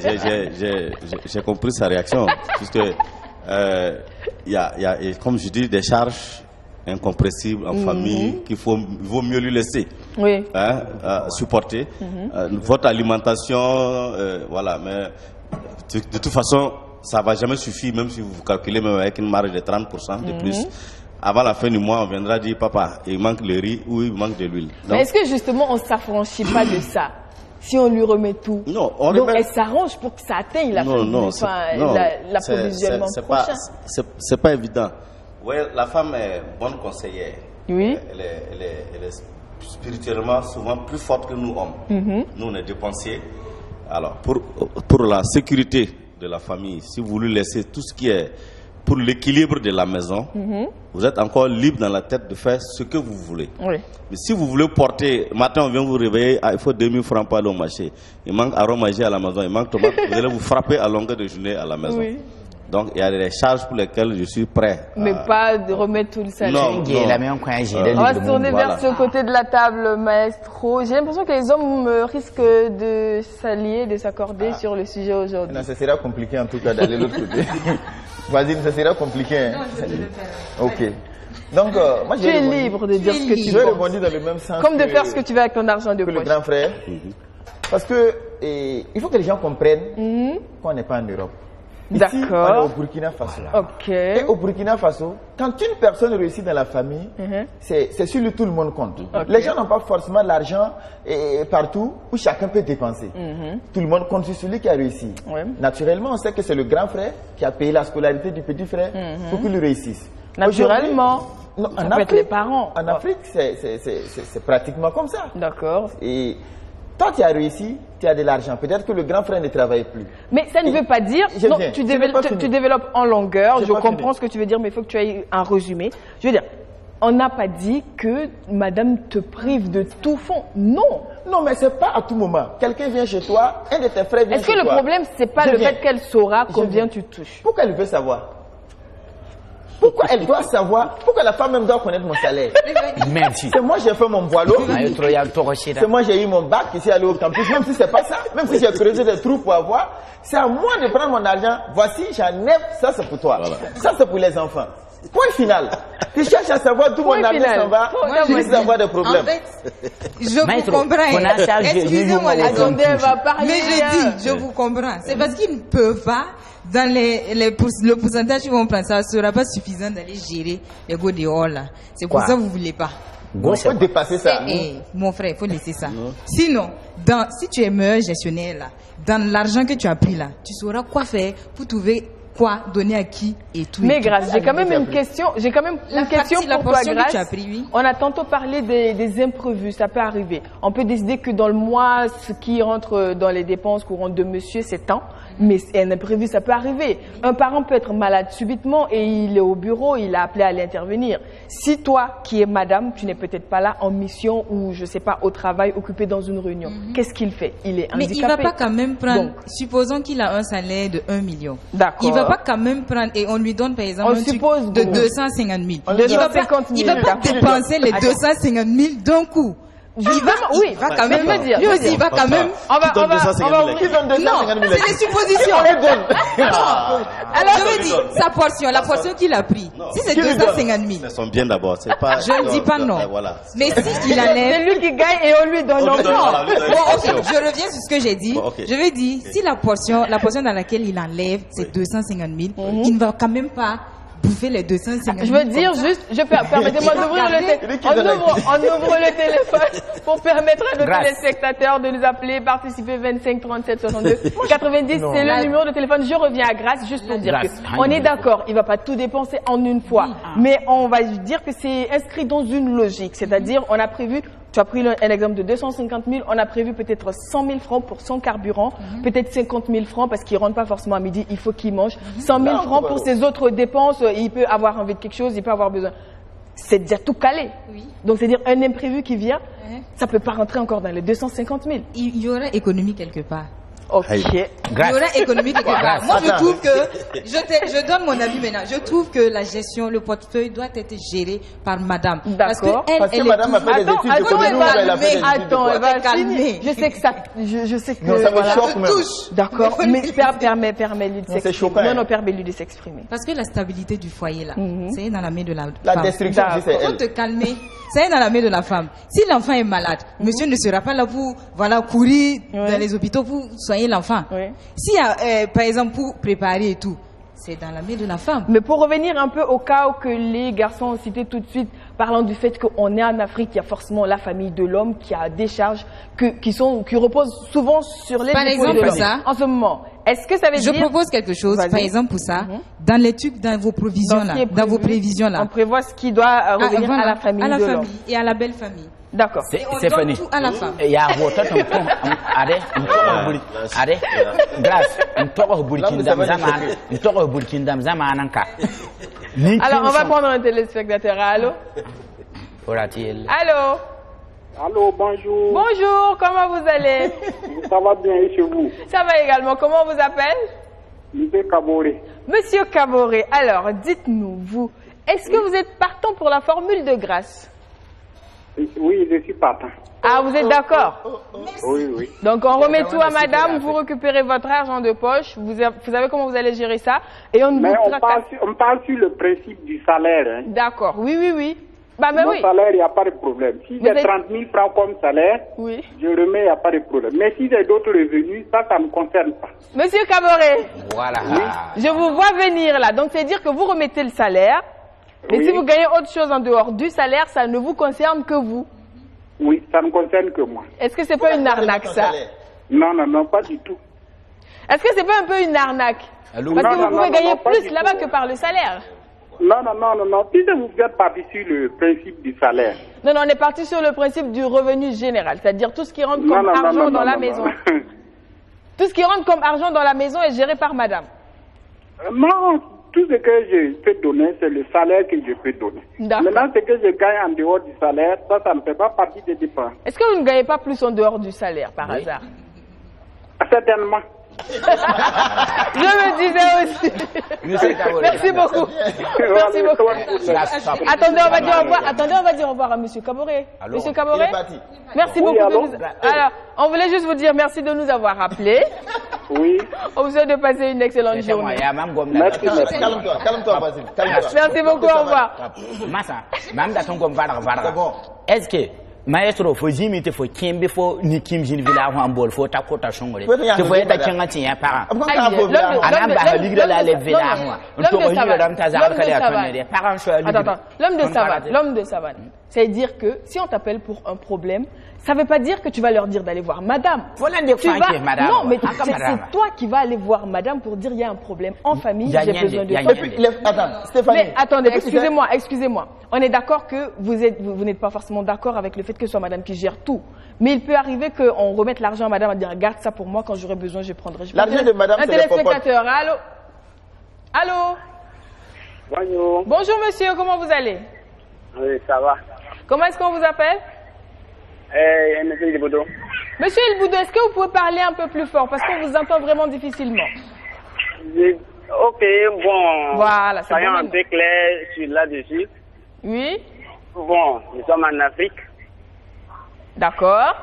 j'ai compris sa réaction. Puisque il y a, comme je dis, des charges incompressibles en famille qu'il vaut mieux lui laisser supporter. Votre alimentation, voilà, mais de toute façon, ça va jamais suffire, même si vous calculez même avec une marge de 30% de plus. Avant la fin du mois, on viendra dire, papa, il manque le riz ou il manque de l'huile. Mais est-ce que justement, on ne s'affranchit pas de ça si on lui remet tout? Non, donc elle s'arrange pour que ça atteigne l'approvisionnement prochain. C'est pas évident. Ouais, la femme est bonne conseillère. Oui. Elle est spirituellement souvent plus forte que nous hommes. Nous, on est dépensiers. Alors, pour la sécurité de la famille, si vous lui laissez tout ce qui est pour l'équilibre de la maison, vous êtes encore libre dans la tête de faire ce que vous voulez. Oui. Mais si vous voulez porter, matin on vient vous réveiller, il faut 2000 francs pour aller au marché. Il manque aromagé à la maison, il manque tomate, vous allez vous frapper à longueur de journée à la maison. Oui. Donc il y a des charges pour lesquelles je suis prêt. Mais pas de remettre tout le salaire. Non, on va se tourner vers ce côté de la table, maestro. J'ai l'impression que les hommes risquent de s'allier, de s'accorder sur le sujet aujourd'hui. Non, ça sera compliqué en tout cas d'aller de l'autre côté. Vas-y, ça sera compliqué. Hein. Non, je vais le faire. Ok. Donc, moi, tu es libre de dire ce que tu veux. Je vais rebondir dans le même sens. Comme de faire ce que tu veux avec ton argent de poche. Le grand frère. Parce que il faut que les gens comprennent qu'on n'est pas en Europe. D'accord. On est au Burkina Faso. Ok. Et au Burkina Faso, quand une personne réussit dans la famille, c'est sur lui tout le monde compte. Okay. Les gens n'ont pas forcément l'argent partout où chacun peut dépenser. Tout le monde compte sur celui qui a réussi. Naturellement, on sait que c'est le grand frère qui a payé la scolarité du petit frère pour qu'il réussisse. Naturellement, non, ça peut être les parents. En Afrique, c'est pratiquement comme ça. D'accord. Et toi, tu as réussi, tu as de l'argent. Peut-être que le grand frère ne travaille plus. Mais ça ne veut pas dire... Non, tu développes en longueur. Je comprends ce que tu veux dire, mais il faut que tu aies un résumé. Je veux dire, on n'a pas dit que madame te prive de tout fond. Non. Non, mais ce n'est pas à tout moment. Quelqu'un vient chez toi, un de tes frères vient chez toi. Est-ce que le problème, ce n'est pas le fait qu'elle saura combien tu touches? Pourquoi elle veut savoir? Pourquoi elle doit savoir? Pourquoi la femme même doit connaître mon salaire? Merci. C'est moi j'ai fait mon boileau. C'est moi j'ai eu mon bac ici aller au campus. Même si c'est pas ça, même si j'ai creusé des trous pour avoir, c'est à moi de prendre mon argent. Voici, j'enlève, ça c'est pour toi. Voilà. Ça c'est pour les enfants. Point final. Tu cherches à savoir d'où mon argent s'en va. Tu risques d'avoir des problèmes. En fait, je vous comprends. Excusez-moi les hommes. Mais je vous comprends. C'est parce qu'ils ne peuvent pas. Dans le pourcentage qu'ils vont prendre, ça ne sera pas suffisant d'aller gérer les go dehors là. C'est pour ça que vous ne voulez pas. Il faut dépasser ça. Mon frère, il faut laisser ça. Sinon, si tu es meilleur gestionnaire là, dans l'argent que tu as pris là, tu sauras quoi faire pour trouver quoi donner à qui et tout. Mais Grâce, j'ai quand même une question. J'ai quand même une question pour toi, Grâce. Tu as pris, oui. On a tantôt parlé des imprévus, ça peut arriver. On peut décider que dans le mois, ce qui rentre dans les dépenses courantes de monsieur, c'est tant. Mais un imprévu, ça peut arriver. Un parent peut être malade subitement et il est au bureau, il a appelé à l'intervenir. Si toi, qui es madame, tu n'es peut-être pas là en mission ou, je ne sais pas, au travail, occupé dans une réunion, qu'est-ce qu'il fait? Il est handicapé. Mais il ne va pas quand même prendre, supposons qu'il a un salaire de 1 million. D'accord. Il ne va pas quand même prendre, et on lui donne par exemple un truc de 250 000. Il ne va pas dépenser les 250 000 d'un coup. Il va quand même me dire. Lui aussi, il va quand même. Qui donne 250 000? Non, c'est des suppositions. On les donne. Alors, je veux dire, sa portion, la portion qu'il a pris. Si c'est 250 000. Ils sont bien d'abord. Je ne dis pas non. Voilà. Mais si il enlève. C'est lui qui gagne et on lui donne. Bon, ok, je reviens sur ce que j'ai dit. Je veux dire, si la portion dans laquelle il enlève, c'est 250 000, il ne va quand même pas bouffer les 250 000. Je veux dire juste, permettez-moi d'ouvrir on ouvre le téléphone pour permettre à nos téléspectateurs de nous appeler, participer 25 37 62 90. C'est le numéro de téléphone. Je reviens à Grâce juste pour dire qu'on est d'accord, il ne va pas tout dépenser en une fois, mais on va dire que c'est inscrit dans une logique, c'est-à-dire on a prévu tu as pris un exemple de 250 000, on a prévu peut-être 100 000 francs pour son carburant, peut-être 50 000 francs parce qu'il ne rentre pas forcément à midi, il faut qu'il mange, 100 000 francs pour ses autres dépenses, il peut avoir envie de quelque chose, il peut avoir besoin. C'est déjà tout calé. Donc, c'est-à-dire un imprévu qui vient, ça ne peut pas rentrer encore dans les 250 000. Il y aurait économie quelque part. Ok. Il y aurait économie quelque part. Moi, je trouve que, je donne mon avis maintenant, je trouve que la gestion, le portefeuille doit être géré par madame. D'accord. Parce que madame a fait des études d'économie, elle a fait des études de quoi? Elle va calmer. Je sais que ça, je sais que... Non, ça me choque même. D'accord, mais permets-lui de s'exprimer. Non, permets-lui de s'exprimer. Parce que la stabilité du foyer, là, c'est dans la main de la femme. La destruction, c'est elle. Il faut te calmer, c'est dans la main de la femme. Si l'enfant est malade, monsieur ne sera pas là pour, courir dans les hôpitaux pour soigner l'enfant. Si, par exemple, pour préparer et tout, c'est dans la main de la femme. Mais pour revenir un peu au cas que les garçons ont cité tout de suite, parlant du fait qu'on est en Afrique, il y a forcément la famille de l'homme qui a des charges qui reposent souvent sur les épaules de l'homme. En ce moment, est-ce que ça veut dire... Je propose quelque chose, par exemple pour ça, dans l'étude, dans vos provisions là, dans vos prévisions là. On prévoit ce qui doit revenir à la famille de l'homme. Et à la belle famille. D'accord. C'est fini. À la femme. Il y a votre Alors, on va prendre un téléspectateur. Allô? Allô? Allô, bonjour. Bonjour, comment vous allez? Ça va bien et chez vous? Ça va également. Comment on vous appelle? Monsieur Kaboré. Monsieur Kaboré, alors dites-nous, vous, est-ce que vous êtes partant pour la formule de grâce? Oui, je suis partant. Ah, vous êtes d'accord? Oui, oui. Donc on remet tout à madame, vous récupérez votre argent de poche, vous savez comment vous allez gérer ça, et on parle sur le principe du salaire. Hein. D'accord, oui. Bah, mais Mon salaire, il n'y a pas de problème. Si j'ai 30 000 francs comme salaire, je remets, il n'y a pas de problème. Mais si j'ai d'autres revenus, ça ne me concerne pas. Monsieur Kaboré, voilà. Je vous vois venir là, donc c'est dire que vous remettez le salaire, mais si vous gagnez autre chose en dehors du salaire, ça ne vous concerne que vous. Oui, ça ne concerne que moi. Est-ce que c'est pas une arnaque ça? Non, pas du tout. Est-ce que c'est pas un peu une arnaque? Parce que vous pouvez gagner plus là-bas que par le salaire. Non. Si vous êtes parti sur le principe du salaire. Non, on est parti sur le principe du revenu général, c'est-à-dire tout ce qui rentre comme argent dans la maison. Tout ce qui rentre comme argent dans la maison est géré par madame. Non, tout ce que je peux donner, c'est le salaire que je peux donner. Maintenant, ce que je gagne en dehors du salaire, ça ne fait pas partie des dépenses. Est-ce que vous ne gagnez pas plus en dehors du salaire, par hasard? Certainement. Je me disais aussi. Merci beaucoup. Merci beaucoup. Attendez, on va dire au revoir à Monsieur Kaboré. Monsieur Kaboré, merci beaucoup. Alors, on voulait juste vous dire merci de nous avoir appelés. Oui. On vous souhaite de passer une excellente journée. Calme-toi, Basile. Merci beaucoup, au revoir. Est-ce que maestro faut jimite faut kimbe faut nikim jin villa ho ambol faut takota shongole te faut eta kinga tinya para anamba haligre la le villa ho on to ko hira dam ta zakal kale atonne para so l'homme de savane, c'est dire que si on t'appelle pour un problème, ça ne veut pas dire que tu vas leur dire d'aller voir madame. Non, mais c'est toi qui vas aller voir madame pour dire il y a un problème en famille, j'ai besoin de toi. Attends, Stéphanie. Mais attendez, excusez-moi. On est d'accord que vous n'êtes pas forcément d'accord avec le fait que ce soit madame qui gère tout. Mais il peut arriver qu'on remette l'argent à madame à dire garde ça pour moi, quand j'aurai besoin, je prendrai. L'argent de madame, c'est le téléspectateur. Allô? Bonjour. Bonjour monsieur, comment vous allez? Oui, ça va. Comment est-ce qu'on vous appelle? Monsieur Ilboudou. Monsieur Ilboudou, est-ce que vous pouvez parler un peu plus fort parce qu'on vous entend vraiment difficilement? Ok, bon. Voilà, c'est soyons un peu clair sur là-dessus. Oui. Bon, nous sommes en Afrique. D'accord.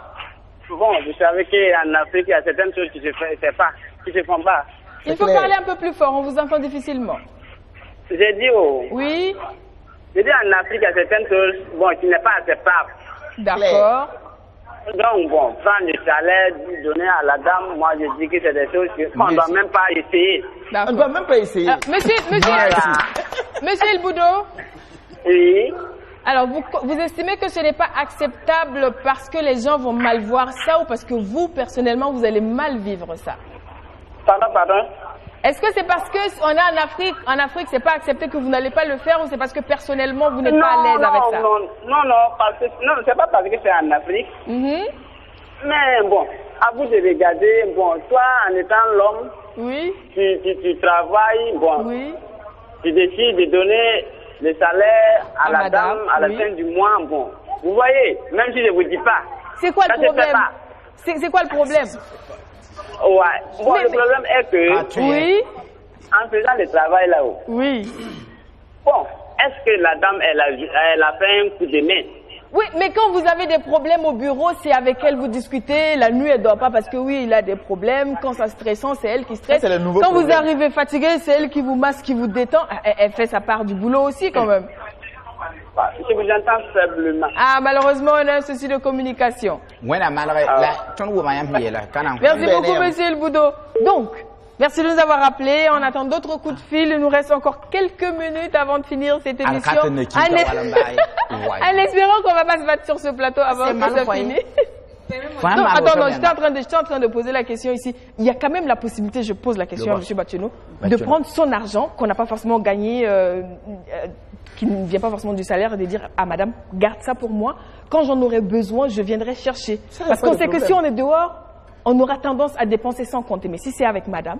Bon, vous savez qu'en Afrique, il y a certaines choses qui se font pas. Il faut parler un peu plus fort, on vous entend difficilement. J'ai dit Oui. J'ai dit en Afrique, il y a certaines choses qui n'est pas acceptable. D'accord. Donc, prendre le salaire, donner à la dame, moi je dis que c'est des choses qu'on ne doit même pas essayer. On ne doit même pas essayer. Monsieur Ilboudou. Oui. Alors, vous estimez que ce n'est pas acceptable parce que les gens vont mal voir ça ou parce que vous, personnellement, vous allez mal vivre ça? Pardon? Est-ce que c'est parce qu'on est en Afrique, c'est pas accepté que vous n'allez pas le faire ou c'est parce que personnellement vous n'êtes pas à l'aise avec ça? Non, c'est pas parce que c'est en Afrique. Mais bon, à vous de regarder, bon, toi en étant l'homme, oui. tu travailles, bon, oui. Tu décides de donner le salaire à la dame à la fin du mois, bon. Vous voyez, même si je ne vous dis pas. C'est quoi le problème? C'est quoi le problème? Ouais. Bon, le problème est que, oui. En faisant le travail là-haut. Oui. Bon, est-ce que la dame, elle a fait un coup de main? Oui, mais quand vous avez des problèmes au bureau, c'est avec elle vous discutez. La nuit, elle ne dort pas parce que oui, il a des problèmes. Quand c'est stressant, c'est elle qui stresse. Quand vous arrivez fatigué, c'est elle qui vous masse, qui vous détend. Elle fait sa part du boulot aussi quand même. Je vous entends faiblement. Ah, malheureusement, on a un souci de communication. Merci beaucoup, monsieur El Boudo. Donc, merci de nous avoir appelés. On attend d'autres coups de fil. Il nous reste encore quelques minutes avant de finir cette émission. En espérant qu'on ne va pas se battre sur ce plateau avant que ça finisse. Non, attends, j'étais en train de poser la question ici. Il y a quand même la possibilité, je pose la question à M. Batiano, de prendre son argent qu'on n'a pas forcément gagné, qui ne vient pas forcément du salaire, et de dire à madame, garde ça pour moi. Quand j'en aurai besoin, je viendrai chercher. Parce qu'on sait que si on est dehors, on aura tendance à dépenser sans compter. Mais si c'est avec madame,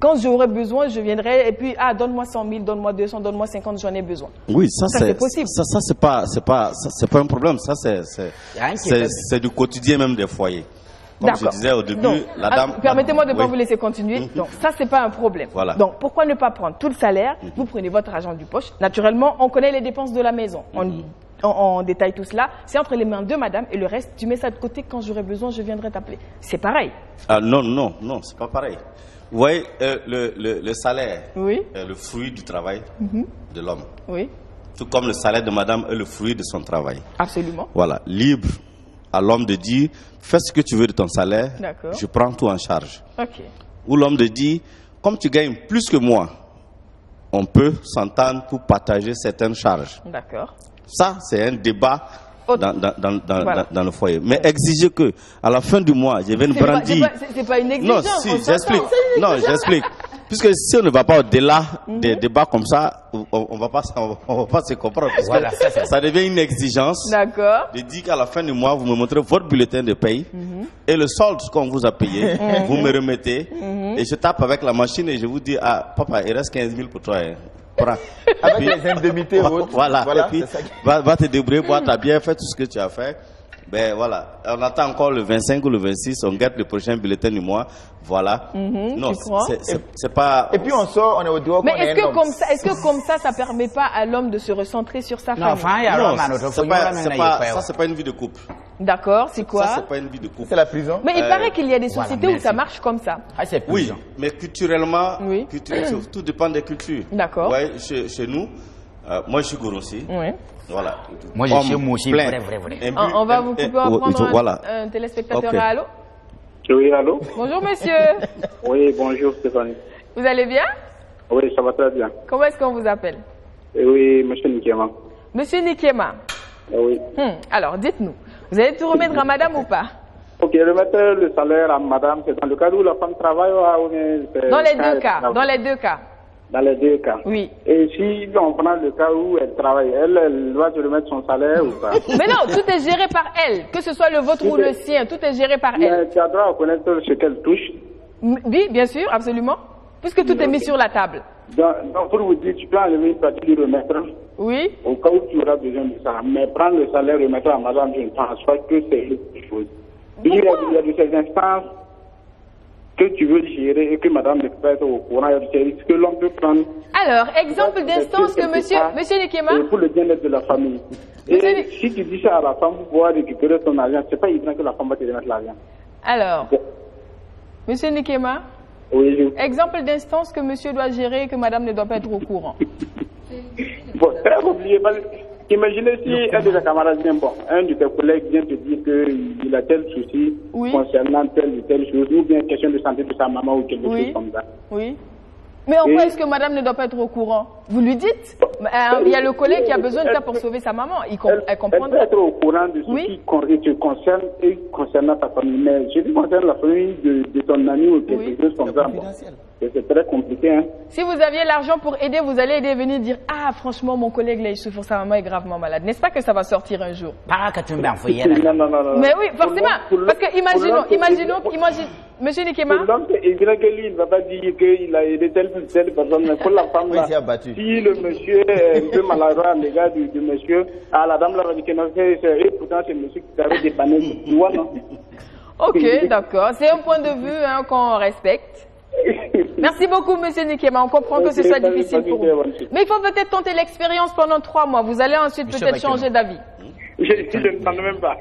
quand j'aurai besoin, je viendrai et puis, donne-moi 100 000, donne-moi 200, donne-moi 50, j'en ai besoin. Oui, ça c'est possible. Ça c'est pas un problème. Ça c'est du quotidien même des foyers. Comme je disais au début, la dame. Permettez-moi de ne pas vous laisser continuer. Donc, ça, c'est pas un problème. Voilà. Donc, pourquoi ne pas prendre tout le salaire? Vous prenez votre argent du poche. Naturellement, on connaît les dépenses de la maison. On détaille tout cela. C'est entre les mains de madame et le reste, tu mets ça de côté. Quand j'aurai besoin, je viendrai t'appeler. C'est pareil. Non, c'est pas pareil. Vous voyez, le salaire est le fruit du travail de l'homme. Oui. Tout comme le salaire de madame est le fruit de son travail. Absolument. Voilà, libre à l'homme de dire, fais ce que tu veux de ton salaire, je prends tout en charge. Ok. Ou l'homme de dire, comme tu gagnes plus que moi, on peut s'entendre pour partager certaines charges. D'accord. Ça, c'est un débat dans le foyer. Mais exiger que, à la fin du mois, je vienne brandir. C'est pas une exigence. Non, si, j'explique. Non, j'explique. Puisque si on ne va pas au-delà des débats comme ça, on va pas se comprendre. Voilà, ça devient une exigence. D'accord. De dire qu'à la fin du mois, vous me montrez votre bulletin de paye et le solde qu'on vous a payé, vous me remettez et je tape avec la machine et je vous dis, papa, il reste 15 000 pour toi. Prends. Avec les indemnités hautes. Voilà. Et puis, va te débrouiller, boire ta bière, fais tout ce que tu as fait. Ben voilà, on attend encore le 25 ou le 26, on garde le prochain bulletin du mois, voilà. Non, c'est pas... Et puis on sort, on est au dehors. Mais est-ce que comme ça, ça permet pas à l'homme de se recentrer sur sa famille? Non, ça c'est pas une vie de couple. D'accord, c'est quoi? Ça c'est pas une vie de couple. C'est la prison. Mais il paraît qu'il y a des sociétés où ça marche comme ça. Oui, mais culturellement, tout dépend des cultures. D'accord. Ouais, chez nous, moi je suis Gorossi. Oui. Voilà. Moi, je suis aussi vrai. On va vous couper, on va prendre un téléspectateur à Allo. Oui, allô? Bonjour, monsieur. Oui, bonjour, Stéphanie. Vous allez bien? Oui, ça va très bien. Comment est-ce qu'on vous appelle? Oui, monsieur Nikema. Monsieur Nikema? Oui. Alors, dites-nous, vous allez tout remettre à madame ou pas? Ok, remettre le salaire à madame, c'est dans le cas où la femme travaille ou dans les deux cas, dans les deux cas. Dans les deux cas. Oui. Et si on prend le cas où elle travaille, elle doit se remettre son salaire ou pas? Mais non, tout est géré par elle. Que ce soit le vôtre ou le sien, tout est géré par elle. Mais tu as droit à connaître ce qu'elle touche. Oui, bien sûr, absolument. Puisque tout est mis sur la table. Donc, pour vous dire, tu peux enlever une partie du remettre. Oui. Au cas où tu auras besoin de ça. Mais prendre le salaire et remettre à madame, je ne pense pas que c'est une chose. Il y a de ces instances que tu veux gérer et que madame ne peut pas être au courant, il y a des risques que l'on peut prendre. Alors, exemple d'instance que monsieur Nikema. Pour le bien-être de la famille. Et si tu dis ça à la femme pour pouvoir récupérer ton argent, c'est pas évident que la femme va te remettre l'argent. Alors, monsieur Nikema. Oui. Exemple d'instance que monsieur doit gérer et que madame ne doit pas être au courant. Bon, très oublié. Imaginez si un de tes camarades vient, un de tes collègues vient te dire qu'il a tel souci concernant telle ou telle chose, ou bien question de santé de sa maman ou quelque chose comme ça. Oui. Mais en quoi est-ce que madame ne doit pas être au courant? Vous lui dites? Il y a le collègue qui a besoin de ça pour sauver sa maman. Elle comprend. Elle peut être au courant de ce qui te concerne et concernant ta famille. Mais je dis concerne la famille de ton ami ou quelque chose comme ça. c'est très compliqué. Hein. Si vous aviez l'argent pour aider, vous allez aider, venir dire ah franchement mon collègue là il souffre, sa maman est gravement malade. N'est-ce pas que ça va sortir un jour? Non. Mais oui, forcément. Parce que imaginons, Monsieur Nikema. Il ne va pas dire qu'il a aidé telle personne, mais pour la femme là, si le monsieur est un peu maladroit à l'égard du monsieur, la dame là va dire que non, et pourtant c'est le monsieur qui t'avait dépanné. Tu vois, non? Ok, d'accord. C'est un point de vue hein, qu'on respecte. Merci beaucoup, Monsieur Nikema. On comprend que ce soit difficile pour vous. Mais il faut peut-être tenter l'expérience pendant 3 mois. Vous allez ensuite peut-être changer d'avis. Je ne t'en même pas.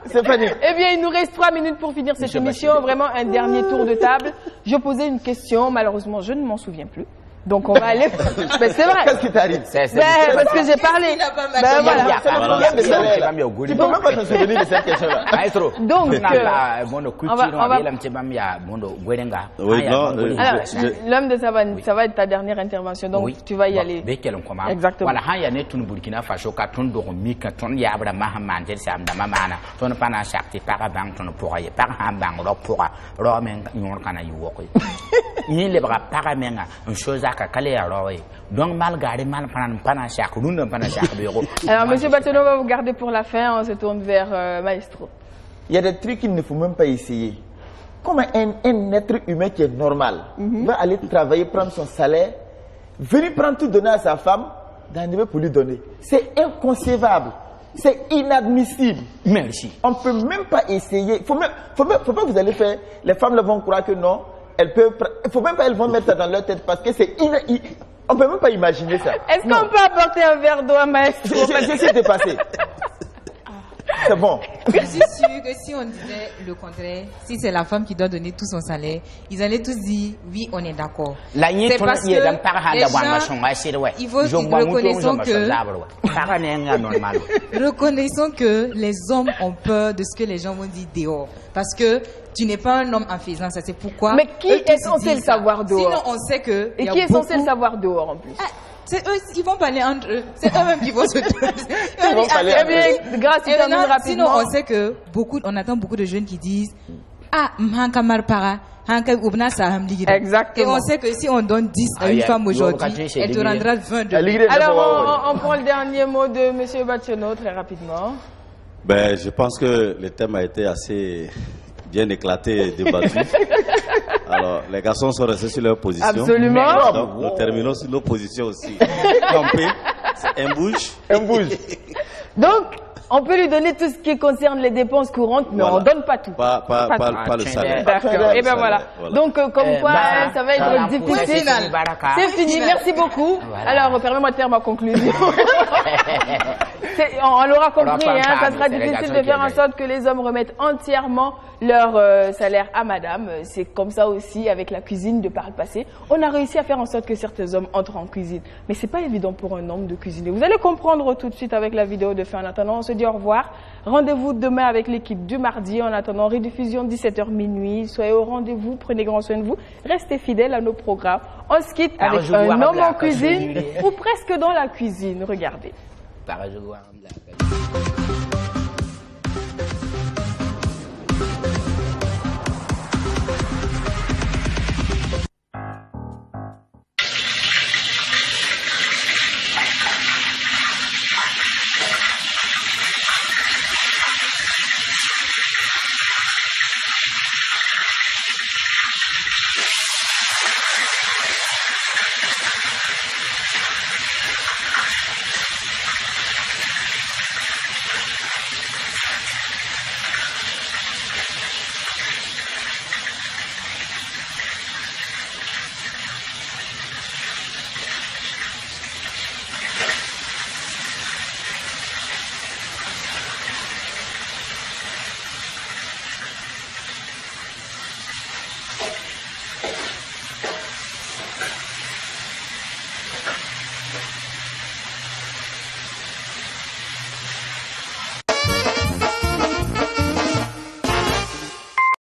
C'est pas dit. Eh bien, il nous reste 3 minutes pour finir cette émission. Vraiment un dernier tour de table. Je posais une question. Malheureusement, je ne m'en souviens plus. Donc on va aller. Mais c'est vrai. Qu'est-ce qui t'arrive? Parce que j'ai parlé. Ben voilà. Tu peux même pas te souvenir de cette question-là. Donc, l'homme de Savane, ça va être ta dernière intervention. Donc tu vas y aller. Exactement. Alors, Monsieur Batono va vous garder pour la fin. On se tourne vers Maestro. Il y a des trucs qu'il ne faut même pas essayer. Comme un être humain qui est normal, va aller travailler, prendre son salaire, venir prendre tout, donner à sa femme, d'arriver pour lui donner. C'est inconcevable. C'est inadmissible. Merci. On ne peut même pas essayer. Faut pas que vous allez faire. Les femmes là vont croire que non. Elles peuvent. Faut même pas elles vont mettre ça dans leur tête parce que c'est on peut même pas imaginer ça. Est-ce qu'on peut apporter un verre d'eau à Maestro? Qu'est-ce qui s'est passé? C'est bon. Je suis sûre que si on disait le contraire, si c'est la femme qui doit donner tout son salaire, ils allaient tous dire oui, on est d'accord. C'est parce que les gens, reconnaissons que les hommes ont peur de ce que les gens vont dire dehors. Parce que tu n'es pas un homme en faisant ça, c'est pourquoi. Mais qui est censé le savoir dehors? Sinon, on sait que. Et qui est censé le savoir dehors en plus? C'est eux, ils vont parler entre eux. C'est eux-mêmes qui vont se Ils vont parler entre eux. Grâce à sinon, on sait que on attend beaucoup de jeunes qui disent Exactement. Et on sait que si on donne 10 à une femme aujourd'hui, elle te rendra 20 de. Alors, on prend le dernier mot de M. Batono très rapidement. Ben, je pense que le thème a été assez bien éclaté et débattu. Alors, les garçons sont restés sur leur position. Absolument. Donc, nous terminons sur nos positions aussi. Campé, c'est un bouge. Donc, on peut lui donner tout ce qui concerne les dépenses courantes, mais on ne donne pas tout. Pas le salaire. D'accord. Et bien voilà. Donc, comme quoi, ça va être difficile. C'est fini. Merci beaucoup. Alors, permets-moi de faire ma conclusion. On l'aura compris, hein, ça sera difficile de faire en sorte que les hommes remettent entièrement leur salaire à madame. C'est comme ça aussi avec la cuisine de par le passé. On a réussi à faire en sorte que certains hommes entrent en cuisine. Mais c'est pas évident pour un homme de cuisiner. Vous allez comprendre tout de suite avec la vidéo de fin. En attendant, on se dit au revoir. Rendez-vous demain avec l'équipe du mardi. En attendant, rediffusion 17h minuit. Soyez au rendez-vous, prenez grand soin de vous. Restez fidèles à nos programmes. On se quitte avec un homme en cuisine ou presque dans la cuisine. Regardez.